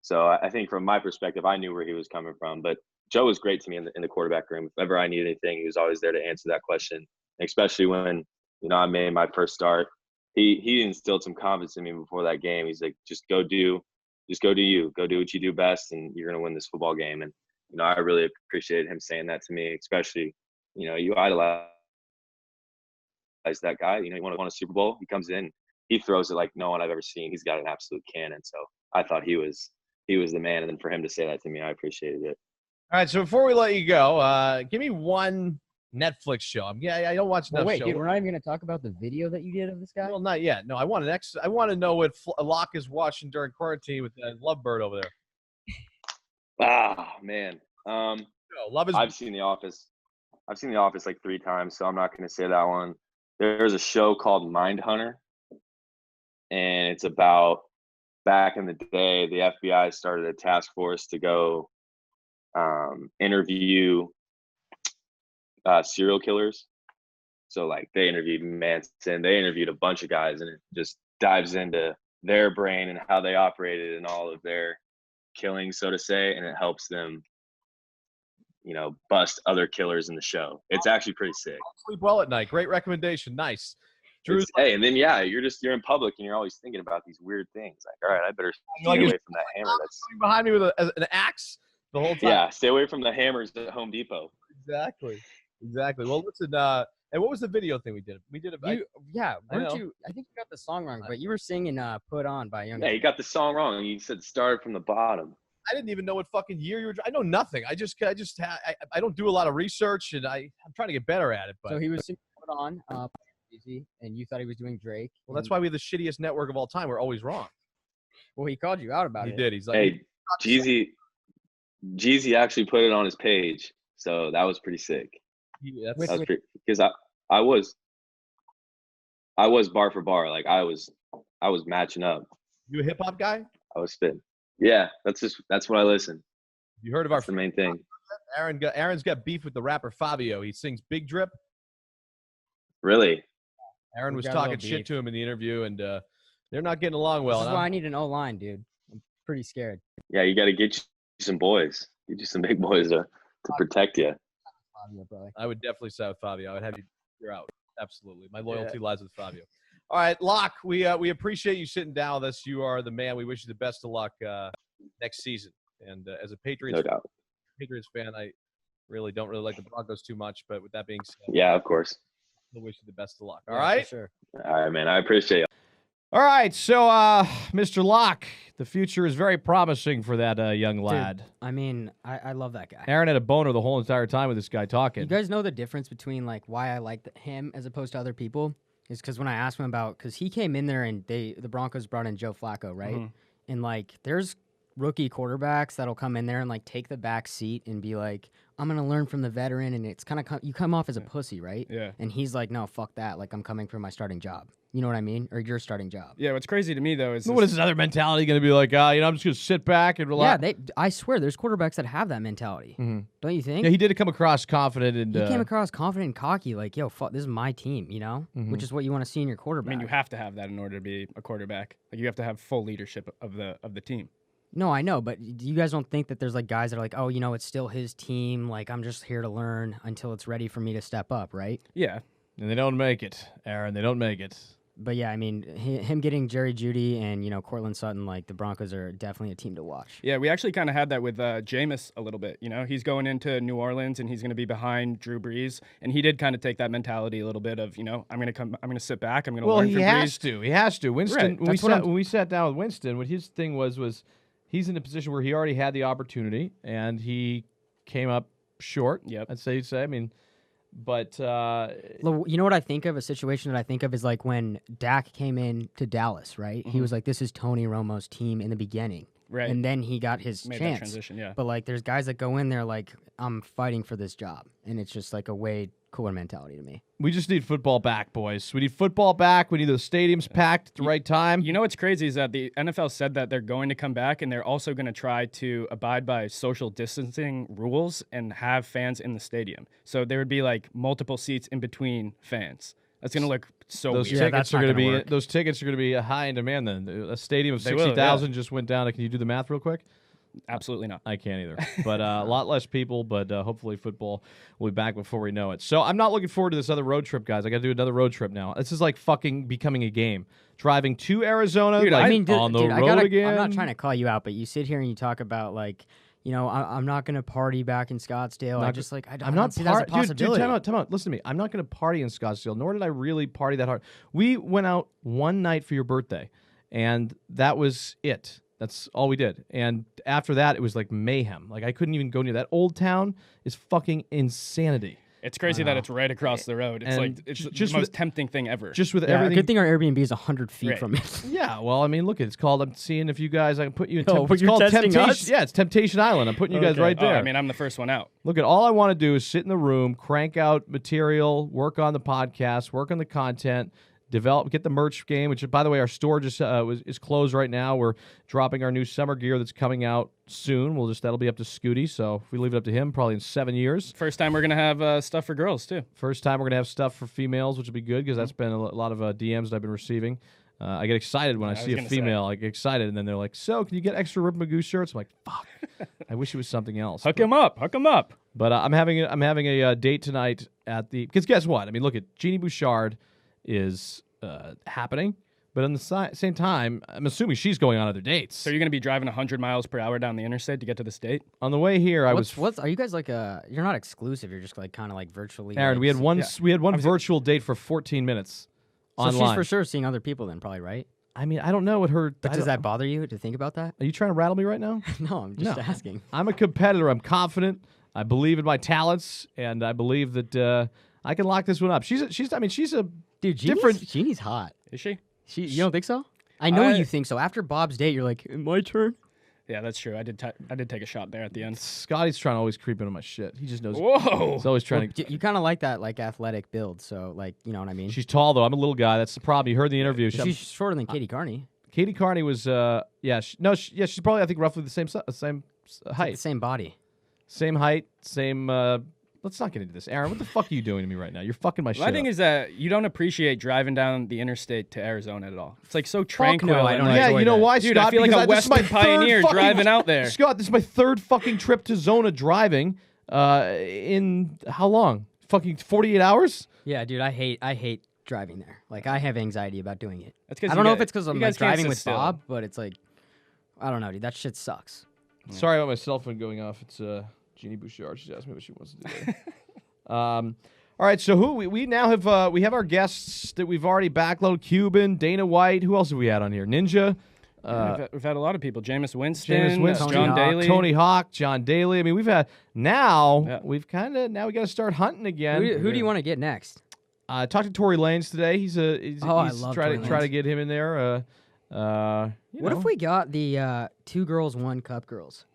so I think from my perspective, I knew where he was coming from. But Joe was great to me in the quarterback room. If ever I needed anything, he was always there to answer that question. Especially when, I made my first start. He instilled some confidence in me before that game. He's like, just go do you. Go do what you do best, and you're going to win this football game. And, I really appreciated him saying that to me, especially, you idolize that guy. You want to win a Super Bowl. He comes in, he throws it like no one I've ever seen. He's got an absolute cannon. So I thought he was the man. And then for him to say that to me, I appreciated it. All right. So before we let you go, give me one Netflix show. I don't watch enough Wait, shows. dude, we're not even going to talk about the video that you did of this guy? Well, not yet. No, I want to know what Locke is watching during quarantine with Lovebird over there. Ah, man. Love is. I've seen The Office. I've seen The Office like 3 times, so I'm not going to say that one. There's a show called Mindhunter, and it's about back in the day, the FBI started a task force to go interview serial killers. So, like, they interviewed Manson, they interviewed a bunch of guys, and it just dives into their brain and how they operated and all of their killings, so to say, and it helps them, bust other killers in the show. It's actually pretty sick. Sleep well at night. Great recommendation. Nice. Hey, and then you're in public and you're always thinking about these weird things. Like, all right, I better stay away from that hammer. That's behind me with an axe the whole time. Yeah, stay away from the hammers at Home Depot. Exactly. Well, listen. And what was the video thing we did? We did it. I think you got the song wrong, but you were singing "Put On" by Young. Yeah, you got the song wrong. You said start from the bottom. I didn't even know what fucking year you were. I know nothing. I don't do a lot of research, and I'm trying to get better at it. But so he was singing "Put On." Easy, and you thought he was doing Drake. Well, that's why we have the shittiest network of all time. We're always wrong. Well, he called you out about He it. did. He's like, Hey, Jeezy actually put it on his page, so that was pretty sick. that's, With- That was pretty because I was bar for bar, like I was matching up. you a hip hop guy? I was spitting. Yeah, that's what I listen. You heard of our That's the main thing. Aaron's got beef with the rapper Fabio. He sings Big Drip. Really? Aaron We was got a little talking shit beef. to him in the interview, and they're not getting along well. This is and why I'm- I need an O-line, dude. I'm pretty scared. Yeah, you got to get you some boys. Get you some big boys to protect you. Fabio, probably. I would definitely side with Fabio. I would have you. You're out. Absolutely. My loyalty lies with Fabio. All right, Locke, we appreciate you sitting down with us. You are the man. We wish you the best of luck next season. And as a No doubt. Patriots fan, I don't really like the Broncos too much. But with that being said, Yeah, of course. I wish you the best of luck. All Yeah, for right. sure. All right, man. I appreciate it. All right. So, Mr. Locke, the future is very promising for that young lad. I mean, I love that guy. Aaron had a boner the whole entire time with this guy talking. You guys know the difference between like why I like him as opposed to other people is because when I asked him about, because he came in there and the Broncos brought in Joe Flacco, right? Mhm. And like, there's rookie quarterbacks that'll come in there and like take the back seat and be like, I'm gonna learn from the veteran, and it's kind of you come off as a pussy, right? Yeah. And he's like, no, fuck that. Like, I'm coming for my starting job. You know what I mean? Or your starting job. Yeah, what's crazy to me though is What is another mentality going to be like? I'm just going to sit back and relax. Yeah, I swear, there's quarterbacks that have that mentality. Mhm. Don't you think? Yeah, he did come across confident and He came across confident and cocky, like, yo, fuck, this is my team, you know? Mhm. Which is what you want to see in your I quarterback. mean, you have to have that in order to be a quarterback. Like you have to have full leadership of the team. No, I know, but you guys don't think that there's like guys that are like, oh, you know, it's still his team. Like, I'm just here to learn until it's ready for me to step up, right? Yeah. and they don't make it, Aaron. They don't make it. But yeah, I mean, him getting Jerry Jeudy and, you know, Cortland Sutton, like, the Broncos are definitely a team to watch. Yeah, we actually kind of had that with Jameis a little bit. You know, he's going into New Orleans and he's going to be behind Drew Brees, and he did kind of take that mentality a little bit of, you know, I'm going to sit back, I'm going to Well, learn he from has Brees. to. He has to. Winston, Right, when we sat down with Winston, what his thing was he's in a position where he already had the opportunity, and he came up short. Yep. I'd say. I mean, but You know what I think of? A situation that I think of is like when Dak came in to Dallas, right? He was like, this is Tony Romo's team in the beginning. Right. And then he got his Made that chance. transition, yeah. But like, there's guys that go in there like, I'm fighting for this job. And it's just like a way cooler mentality to me. we just need football back, boys. We need football back. We need the stadiums packed at the right time. You know what's crazy is that the NFL said that they're going to come back and they're also going to try to abide by social distancing rules and have fans in the stadium. So there would be like multiple seats in between fans. That's going to look so Those weird. Yeah, tickets that's are not going to gonna be work. those tickets are going to be high in demand. Then a stadium of They will, 60,000 just went down. Can you do the math real quick? Absolutely not. I can't either. But a lot less people, but hopefully football will be back before we know it. So I'm not looking forward to this other road trip, guys. I got to do another road trip now. This is like fucking becoming a game. Driving to Arizona, Dude, like I mean, on the dude, road I'm again. not trying to call you out, but you sit here and you talk about like, you know, I'm not going to party back in Scottsdale. I Not just like, I I'm don't not see that as a Dude, possibility. time out. Listen to me. I'm not going to party in Scottsdale, nor did I really party that hard. We went out one night for your birthday, and that was it. That's all we did. And after that, it was like mayhem. Like I couldn't even go near that. Old Town is fucking insanity. It's crazy that it's right across the road. It's And like it's just the most with- tempting thing ever. Just with Yeah, everything. good thing our Airbnb is 100 feet Right. from it. Yeah, well, I mean, look, it's called. I'm seeing if you guys. I can put you in. Oh, it's you're called testing Temptation. us? Yeah, it's Temptation Island. I'm putting you guys Okay. right Oh, there. I mean, I'm the first one out. Look at all I want to do is sit in the room, crank out material, work on the podcast, work on the content, develop, get the merch game. Which, by the way, our store just is closed right now. We're dropping our new summer gear that's coming out soon. That'll be up to Scooty. So if we leave it up to him, probably in 7 years. First time we're gonna have stuff for girls too. First time we're gonna have stuff for females, which will be good because that's been a lot of DMs that I've been receiving. I get excited when I I see a was gonna say. female. I get excited, and then they're like, "So, can you get extra Rip Magoo shirts?" I'm like, "Fuck, I wish it was something else." Hook him up. Hook him up. But I'm having a date tonight at the because guess what? I mean, look at Jeannie Bouchard is happening, but at the same time, I'm assuming she's going on other dates. So you're gonna be driving 100 miles per hour down the interstate to get to this date? On the way here, I was What's are you guys like you're not exclusive, you're just like kind of like virtually. Aaron. like, We had one yeah. we had one virtual date for 14 minutes So online. she's for sure seeing other people then, probably, right? I mean, I don't know what her. But I does don't- that bother you to think about that? Are you trying to rattle me right now? No, I'm just No. asking. I'm a competitor. I'm confident. I believe in my talents, and I believe that I can lock this one up. She's a Dude, different. Jeannie's hot. Is she? You don't think so? I know you think so. After Bob's date, you're like, my turn. Yeah, that's true. I did take a shot there at the end. Scotty's trying to always creep into my shit. He just knows. Whoa! He's always trying to. You kind of like that, like athletic build. So, like, you know what I mean? She's tall though. I'm a little guy. That's the problem. You heard the interview. She's shorter than Katie Carney. Katie Carney was. She's probably I think roughly the same height. The same body. Same height. Same. Let's not get into this, Aaron. What the fuck are you doing to me right now? You're fucking my shit. My thing up. is that you don't appreciate driving down the interstate to Arizona at all. It's like so tranquil. no, I don't and, Yeah, enjoy you know that. why, Dude, Scott? I feel like Because a this is my Western third pioneer fucking- driving out there. Scott, this is my third fucking trip to Zona driving. In how long? Fucking 48 hours? Yeah, dude, I hate driving there. Like, I have anxiety about doing it. That's 'cause I you don't know got- if it's because I'm you like guys can't driving sit with still. Bob, but it's like, I don't know, dude. That shit sucks. Sorry about my cell phone going off. It's Jeannie Bouchard. She's asked me what she wants to do. Today. All right, so we now have we have our guests that we've already backloaded. Cuban, Dana White. Who else have we had on here? Ninja. We've had a lot of people. Jameis Winston, Jameis Winston, John Daly. Tony Hawk, John Daly. I mean, we've had now. Yeah. We've kind of now we got to start hunting again. Who do you want to get next? Talked to Tory Lanez today. He's I love try Tory to Lanez. get him in there. What if we got the 2 girls, 1 cup girls?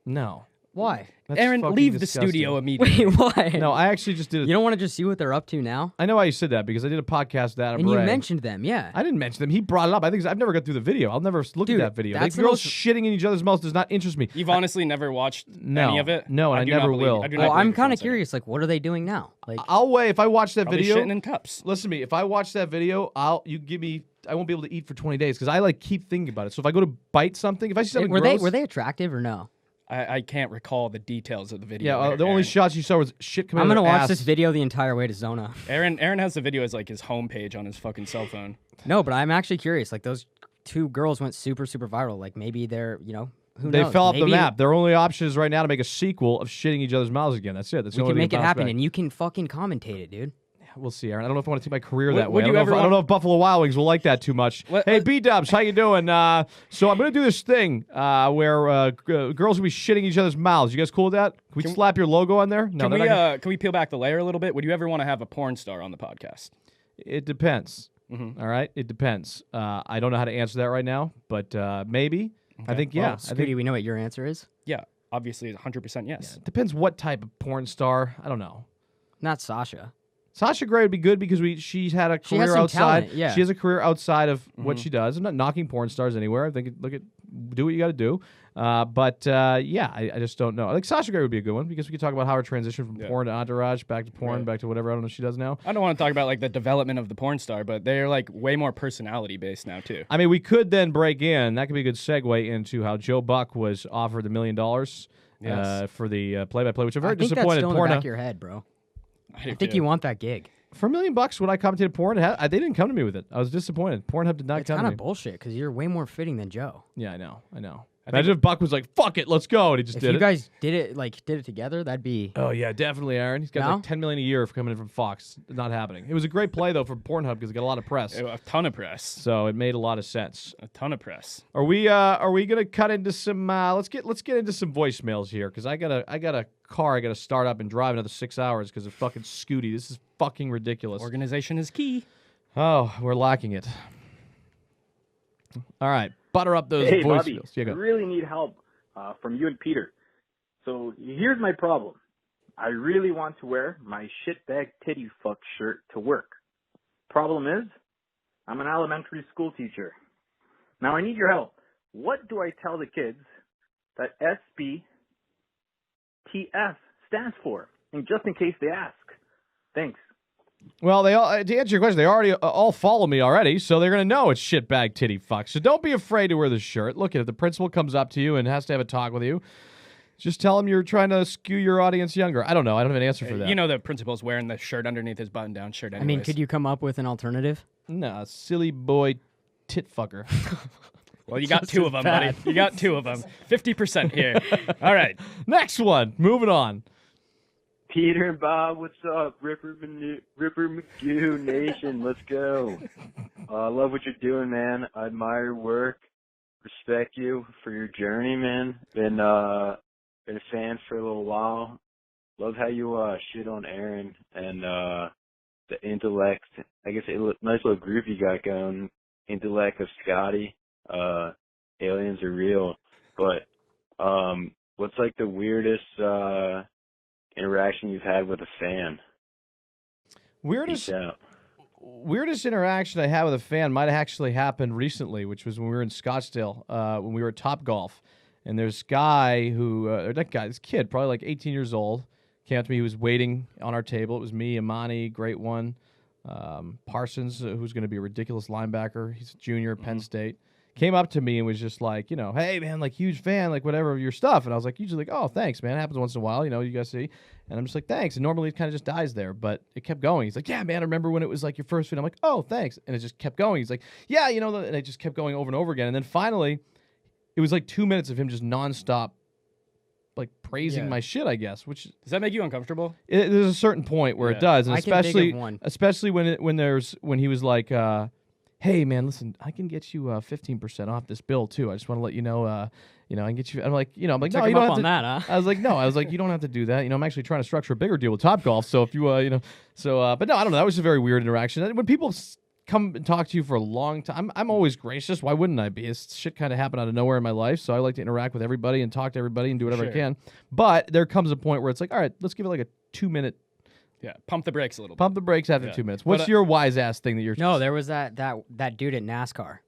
No. Why? That's Aaron, fucking leave the disgusting. studio immediately. Wait, why? No, I actually just did it. You don't want to just see what they're up to now? I know why you said that because I did a podcast with Adam And you Bray. mentioned them, yeah. I didn't mention them. He brought it up. I think I've never got through the video. I'll never look Dude, at that video. that's The the girls most- shitting in each other's mouths does not interest me. You've honestly never watched No. any of it? No, and I do not never believe- will. I do Well, not I'm believe it for kind one of second. curious. Like, what are they doing now? Like, I'll wait if I watch that Probably video. shitting in cups. Listen to me. If I watch that video, you give me. I won't be able to eat for 20 days because I like keep thinking about it. So if I go to bite something, if I see something were gross, they attractive or no? I can't recall the details of the video. yeah, there, the only Aaron. shots you saw was shit coming I'm out gonna of their watch ass. this video the entire way to Zona. Aaron has the video as like his homepage on his fucking cell phone. No, but I'm actually curious. Like, those 2 girls went super, super viral. Like, maybe they're, who They knows? fell off the Maybe map. Their only option is right now to make a sequel of shitting each other's mouths again. That's it. That's the We only can way make to it bounce happen, back. and you can fucking commentate it, dude. We'll see, Aaron. I don't know if I want to take my career Would- that way. would I you don't, ever know if, I don't want- know if Buffalo Wild Wings will like that too much. Hey, B-Dubs, how you doing? So I'm going to do this thing where girls will be shitting each other's mouths. You guys cool with that? Can we slap your logo on there? No, Can they're not we peel back the layer a little bit? Would you ever want to have a porn star on the podcast? It depends. All right? It depends. I don't know how to answer that right now, but maybe. I think, yeah. Well, I Scooty, think, we know what your answer is. Yeah, obviously 100% yes. it depends what type of porn star. I don't know. Not Sasha. Sasha Grey would be good because she's had a She has career some outside. talent, yeah. She has a career outside of what she does. I'm not knocking porn stars anywhere. I think do what you got to do. I just don't know. I think Sasha Grey would be a good one because we could talk about how her transition from porn to Entourage, back to porn, Right. back to whatever I don't know she does now. I don't want to talk about like the development of the porn star, but they're like way more personality based now too. I mean, we could then break in. That could be a good segue into how Joe Buck was offered $1 million Yes. for the play-by-play, which I'm very I think that's disappointed. still in the back Porn of your head, bro. I I think you want that gig. for $1 million when I commentated porn, they didn't come to me with it. I was disappointed. Pornhub did not It's come kind to of me. bullshit because you're way more fitting than Joe. Yeah, I know. think- Imagine if Buck was like, "Fuck it, let's go," and he just If did you it. guys did it together, that'd be. Oh yeah, definitely, Aaron. He's got No? like $10 million a year for coming in from Fox. Not happening. It was a great play though for Pornhub because it got a lot of press, A ton of press. so it made a lot of sense. A ton of press. Are we gonna cut into some? Let's get into some voicemails here because I got a car I got to start up and drive another 6 hours because of fucking Scooty. This is fucking ridiculous. Organization is key. Oh, we're lacking it. All right, butter up those Hey, Bobby, voicemails. Yeah, I go. really need help from you and Peter. So here's my problem. I really want to wear my shitbag titty fuck shirt to work. Problem is, I'm an elementary school teacher. Now I need your help. What do I tell the kids that SBTF stands for? And just in case they ask. Thanks. Well, they all to answer your question, they already all follow me already, so they're gonna know it's shitbag titty fuck. So don't be afraid to wear the shirt. Look, if the principal comes up to you and has to have a talk with you, just tell him you're trying to skew your audience younger. I don't know. I don't have an answer for that. You know the principal's wearing the shirt underneath his button-down shirt. I Anyways. mean, could you come up with an alternative? Nah, silly boy, tit fucker. Well, you got Just two as of them, bad. buddy. You got two of them. 50% here. All right. Next one. Moving on. Peter and Bob, what's up? Ripper McGoo Nation, let's go. I love what you're doing, man. I admire your work. Respect you for your journey, man. Been a fan for a little while. Love how you shit on Aaron and the intellect. I guess nice little group you got going. Intellect of Scotty. Aliens are real. But what's like the weirdest interaction you've had with a fan? Weirdest Peace out. weirdest interaction I had with a fan might have actually happened recently, which was when we were in Scottsdale, when we were at Top Golf. And there's this guy this kid, probably like 18 years old, came up to me. He was waiting on our table. It was me, Imani, great one, Parsons, who's going to be a ridiculous linebacker. He's a junior at Penn State. Came up to me and was just like, hey, man, like, huge fan, like, whatever of your stuff. And I was like, usually like, oh, thanks, man. It happens once in a while, you guys see. And I'm just like, thanks. And normally it kind of just dies there, but it kept going. He's like, yeah, man, I remember when it was like your first fan. I'm like, oh, thanks. And it just kept going. He's like, yeah, and it just kept going over and over again. And then finally, it was like 2 minutes of him just nonstop, like, praising my shit, I guess. Which Does that make you uncomfortable? there's a certain point where it does, and I can think of one. especially when he was like, hey, man, listen, I can get you 15% off this bill too. I just want to let you know, I can get you. I'm like, no, Took you him don't up have on to. that, huh? I was like, no, you don't have to do that. I'm actually trying to structure a bigger deal with Top Golf. So if you, but no, I don't know. That was a very weird interaction. When people come and talk to you for a long time, I'm always gracious. Why wouldn't I be? This shit kind of happened out of nowhere in my life, so I like to interact with everybody and talk to everybody and do whatever I can. But there comes a point where it's like, all right, let's give it like a 2-minute. Yeah, pump the brakes a little bit. Pump the brakes after 2 minutes. What's But, your wise ass thing that you're? No, there was that dude at NASCAR.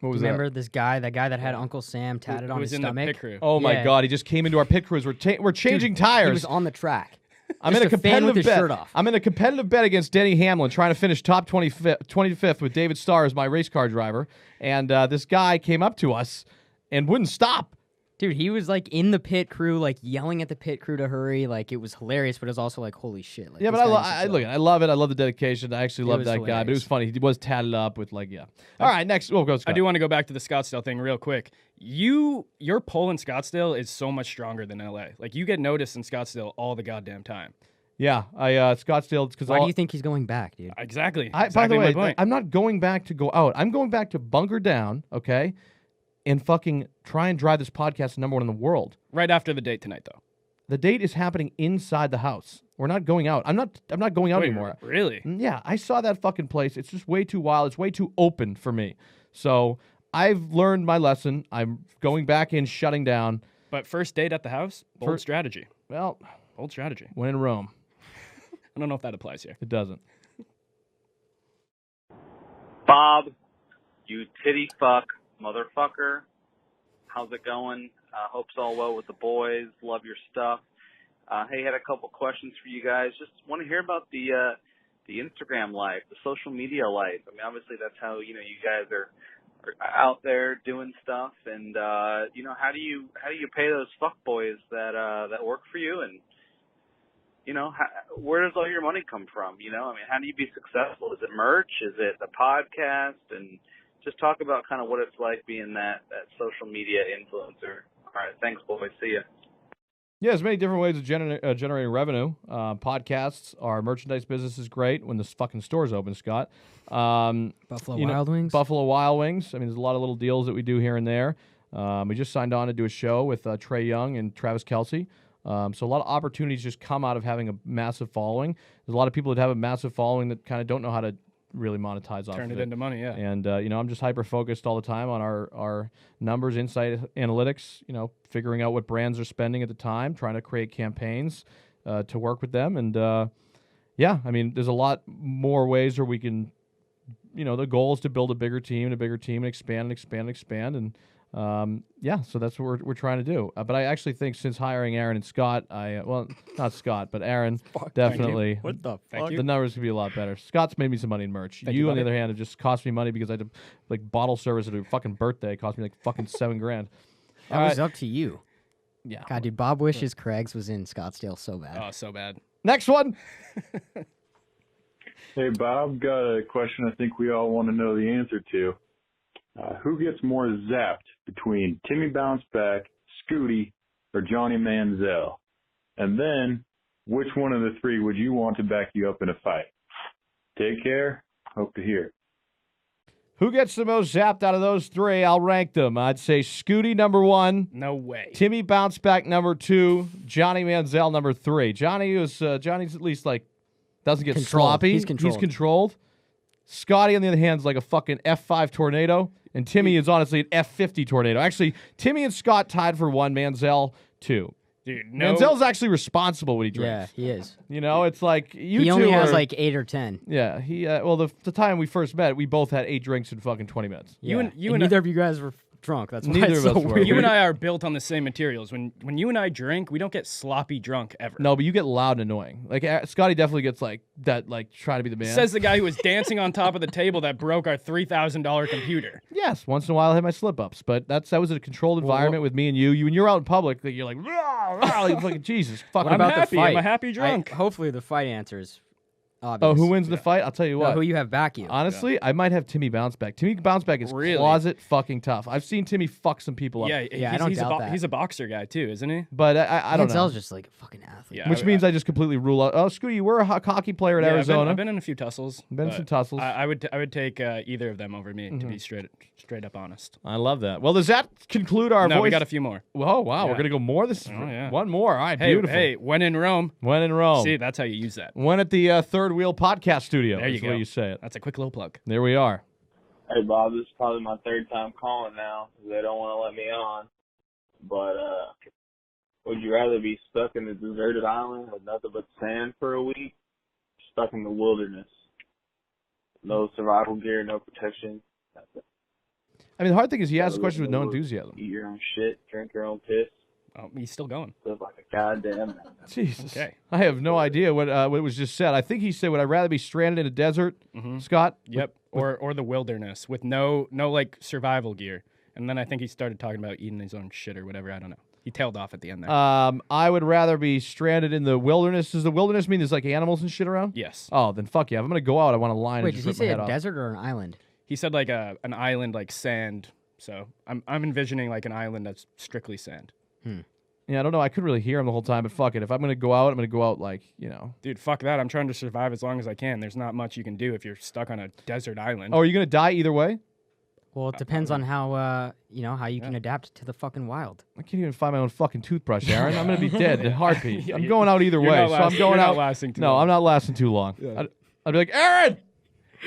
What was Remember that? this guy, that guy that had Uncle Sam tatted Who on was his in the stomach? pit crew. Oh my Yeah. God! He just came into our pit crews. We're changing tires. He was on the track. I'm Just in a a fan with competitive his bet. shirt off. I'm in a competitive bet against Denny Hamlin, trying to finish top 25th with David Starr as my race car driver. And this guy came up to us and wouldn't stop. Dude, he was like in the pit crew, like yelling at the pit crew to hurry. Like, it was hilarious, but it was also like, holy shit. Like, Yeah, this but guy needs to I chill. look. I love it. I love the dedication. I actually love was that guy. But it was hilarious. funny. He was tatted up with like, yeah. All right, next. We'll go. I Scott. do want to go back to the Scottsdale thing real quick. Your pull in Scottsdale is so much stronger than LA. Like, you get noticed in Scottsdale all the goddamn time. Yeah, Scottsdale because Why do you think he's going back, dude? Exactly. by Exactly the my way, point. I'm not going back to go out. I'm going back to bunker down. Okay. And fucking try and drive this podcast to #1 in the world. Right after the date tonight, though. The date is happening inside the house. We're not going out. I'm not going out Wait, anymore. Really? Yeah, I saw that fucking place. It's just way too wild. It's way too open for me. So I've learned my lesson. I'm going back in, shutting down. But first date at the house? Bold strategy. Well, Bold strategy. when in Rome, I don't know if that applies here. it doesn't. Bob, you titty fuck motherfucker. How's it going? Hope's all well with the boys. Love your stuff. Hey, had a couple questions for you guys. Just want to hear about the Instagram life, the social media life. I mean, obviously that's how, you guys are out there doing stuff, and how do you pay those fuck boys that work for you, and where does all your money come from? I mean, how do you be successful? Is it merch? Is it the podcast? And just talk about kind of what it's like being that social media influencer. All right, thanks, boys. See ya. Yeah, there's many different ways of generating revenue. Podcasts, our merchandise business is great when this fucking store's open, Scott. Buffalo Wild Wings? Buffalo Wild Wings. I mean, there's a lot of little deals that we do here and there. We just signed on to do a show with Trey Young and Travis Kelce. So a lot of opportunities just come out of having a massive following. There's a lot of people that have a massive following that kind of don't know how to really monetize off Turn of it into money, yeah. And, I'm just hyper-focused all the time on our numbers, insight, analytics, figuring out what brands are spending at the time, trying to create campaigns to work with them. And, I mean, there's a lot more ways where we can, the goal is to build a bigger team, and expand. And, so that's what we're trying to do. But I actually think since hiring Aaron and Scott, not Scott, but Aaron, definitely. What the fuck? The numbers could be a lot better. Scott's made me some money in merch. You, on the other hand, have just cost me money because I had to, like, bottle service at a fucking birthday. It cost me like fucking $7,000. That was up to you. Yeah. God, dude, Bob wishes Craig's was in Scottsdale so bad. Oh, so bad. Next one. Hey, Bob, got a question I think we all want to know the answer to. Who gets more zapped between Timmy Bounceback, Scooty, or Johnny Manziel? And then, which one of the three would you want to back you up in a fight? Take care. Hope to hear. Who gets the most zapped out of those three? I'll rank them. I'd say Scooty #1. No way. Timmy Bounceback #2. Johnny Manziel #3. Johnny's at least like, doesn't get Controlled. sloppy. He's controlled. Scotty, on the other hand, is like a fucking F5 tornado, and Timmy is honestly an F50 tornado. Actually, Timmy and Scott tied for 1, Manziel 2. Dude, no. Manziel's actually responsible when he Yeah, drinks. he is. You know, it's like you He two only has are- like 8 or 10. Yeah, he. Well, the time we first met, we both had 8 drinks in fucking 20 minutes. You Yeah. and- you and and neither of you guys were drunk. That's why Neither it's of so us were. weird. You and I are built on the same materials. When you and I drink, we don't get sloppy drunk ever. No, but you get loud and annoying. Like Scotty definitely gets like that, like trying to be the man. Says the guy who was dancing on top of the table that broke our $3,000 computer. Yes, once in a while I have my slip ups, but that was a controlled environment with me and you. When you're out in public, like, you're like, rah, rah, like fucking Jesus, fucking. What about happy. the fight? I'm a happy drunk. Hopefully the fight answers. Obvious. Oh, who wins the fight? I'll tell you No, what. who you have back you? Honestly, I might have Timmy bounce back. Timmy bounce back is Really? closet fucking tough. I've seen Timmy fuck some people up. Yeah, I don't doubt that. He's a boxer guy too, isn't he? But I don't know. Manziel's just like a fucking athlete. Yeah, Which means I just completely rule out. Oh, Scooty, you were a hockey player at Yeah, Arizona. I've been in a few tussles. Been in but some tussles. I would take either of them over me, to be straight up honest. I love that. Well, does that conclude our No, voice? we got a few more. Whoa, wow, we're Yeah. gonna go more. This is yeah. one more. All right, Hey, beautiful. hey, when in Rome. When in Rome. See, that's how you use that. One at the Third Wheel Podcast Studio. There you is the go. way you say it. That's a quick little plug. There we are. Hey, Bob, this is probably my 3rd time calling now because they don't want to let me on. But would you rather be stuck in a deserted island with nothing but sand for a week, stuck in the wilderness? No survival gear, no protection. I mean, the hard thing is he asked questions with no enthusiasm. Eat your own shit, drink your own piss, Oh, he's still going. live like a goddamn man. Jesus. Okay. I have no idea what was just said. I think he said, would I rather be stranded in a desert, Scott? Yep. Or the wilderness with no like survival gear. And then I think he started talking about eating his own shit or whatever. I don't know. He tailed off at the end there. I would rather be stranded in the wilderness. Does the wilderness mean there's like animals and shit around? Yes. Oh, then fuck yeah. If I'm going to go out, I want a line Wait, and did just he rip my say head a off. desert or an island? He said like an island like sand. So I'm envisioning like an island that's strictly sand. Yeah, I don't know. I couldn't really hear him the whole time, but fuck it. If I'm going to go out, I'm going to go out like, Dude, fuck that. I'm trying to survive as long as I can. There's not much you can do if you're stuck on a desert island. Oh, are you going to die either way? Well, it depends on how how you can adapt to the fucking wild. I can't even find my own fucking toothbrush, Aaron. I'm going to be dead in a heartbeat. Yeah, I'm going out either you're way, not so lasting- I'm going you're not out. lasting too no, long. I'm not lasting too long. Yeah. I'd be like, Aaron!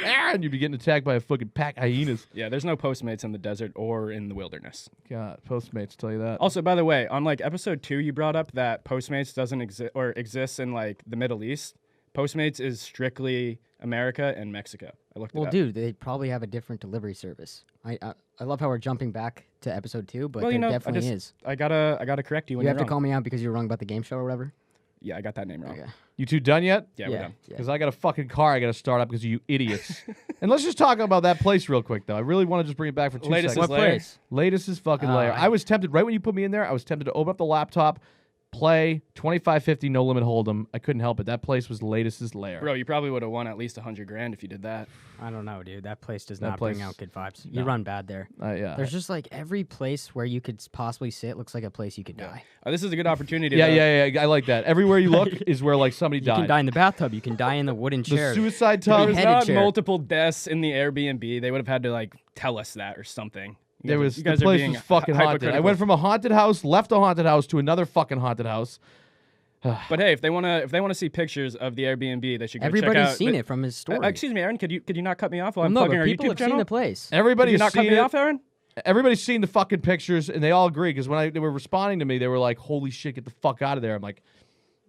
Aaron! You'd be getting attacked by a fucking pack of hyenas. Yeah, there's no Postmates in the desert or in the wilderness. God, Postmates tell you that. Also, by the way, on like episode 2, you brought up that Postmates doesn't exist or exists in like the Middle East. Postmates is strictly America and Mexico. I looked it Well, up. dude, they probably have a different delivery service. I love how we're jumping back to episode 2, but Well, there you know, definitely is. I gotta correct you when You you're have to wrong. call me out because you were wrong about the game show or whatever. Yeah, I got that name wrong. Okay. You two done yet? Yeah, we're done. Because I got a fucking car I got to start up because of you idiots. And let's just talk about that place real quick, though. I really want to just bring it back for 2 Latest seconds. is lair. Latest is fucking layer. I was tempted, right when you put me in there, I was tempted to open up the laptop, play 25-50 no limit hold'em. I couldn't help it. That place was latest is lair. Bro, you probably would have won at least $100,000 if you did that. I don't know, dude. That place does That not place- bring out good vibes. no. You run bad there. Yeah. There's just like every place where you could possibly sit looks like a place you could die. This is a good opportunity. Yeah. I like that. Everywhere you look is where like somebody You died. can die in the bathtub. You can die in the wooden The chair. suicide The tub. There's beheaded not chair. multiple deaths in the Airbnb. They would have had to like tell us that or something. There was You the guys are place being was fucking haunted. I hypocritical. went from a haunted house, left a haunted house to another fucking haunted house. But hey, if they wanna see pictures of the Airbnb, they should go Everybody's check out. seen it from his story. Excuse me, Aaron. Could you not cut me off while Well, I'm no, plugging but our people YouTube have channel? seen the place. Everybody's Could you not cut seen me it. off, Aaron? Everybody's seen the fucking pictures, and they all agree. Because when they were responding to me, they were like, "Holy shit, get the fuck out of there!" I'm like,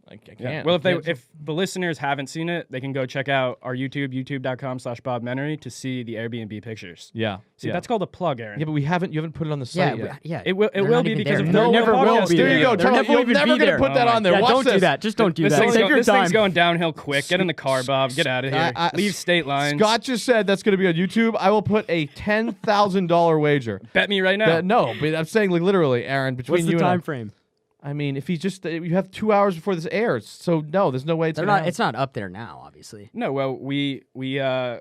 I can't. Yeah. Well, I can't. if the listeners haven't seen it, they can go check out our YouTube, youtube.com/BobMenery to see the Airbnb pictures. Yeah. See, yeah. that's called a plug, Aaron. Yeah, but you haven't put it on the Yeah, site yet. yeah. It will They're will not be even because there. of There no never will podcast be There video. you go. There Tell never you're even never be gonna there. put that Oh my on there. Yeah, Watch don't this. do that. Just don't do This that. thing's, Take your this thing's time. going downhill quick. Get in the car, Bob. Get out of here. Leave state lines. Scott just said that's going to be on YouTube. I will put a $10,000 wager. Bet me right now. No, but I'm saying like literally, Aaron. Between What's you the and I- time frame? I mean, if he's just you have 2 hours before this airs, so no, there's no way it's They're gonna not. It's not up there now, obviously. No, well, we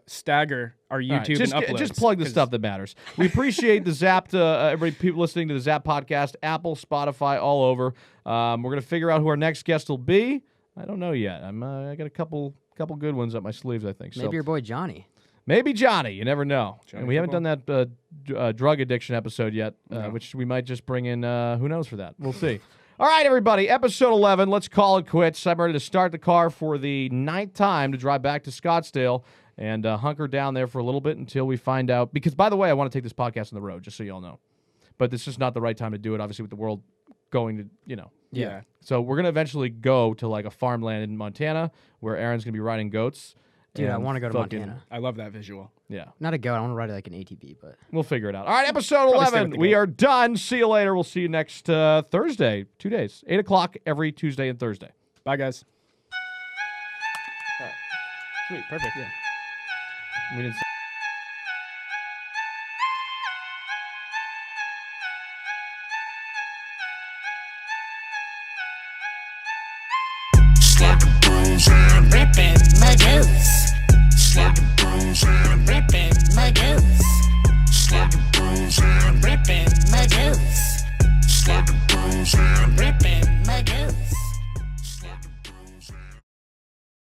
stagger our All right, YouTube just, and uploads. just plug the 'cause- stuff that matters. We appreciate the Zapped, everybody, people listening to the Zap podcast, Apple, Spotify, all over. We're gonna figure out who our next guest will be. I don't know yet. I got a couple good ones up my sleeves, I think. Maybe so your boy Johnny. maybe Johnny. You never know. Johnny And we haven't done football? that drug addiction episode yet, No. which we might just bring in. Who knows for that? We'll see. All right, everybody, episode 11. Let's call it quits. I'm ready to start the car for the 9th time to drive back to Scottsdale and hunker down there for a little bit until we find out. Because, by the way, I want to take this podcast on the road, just so you all know. But this is not the right time to do it, obviously, with the world going to, Yeah. So we're going to eventually go to, like, a farmland in Montana where Aaron's going to be riding goats. Dude, I and want to go to fucking- Montana. I love that visual. Yeah. Not a goat. I want to ride it like an ATV, but We'll figure it out. All right, episode Probably stay 11. with the We goat. are done. See you later. We'll see you next Thursday. 2 days. 8 o'clock every Tuesday and Thursday. Bye, guys. Sweet. Perfect. Yeah. We didn't. Slugging bros and ripping my goose. Slugging bros and ripping my goose. Slugging bros and ripping my goose. Slugging bros and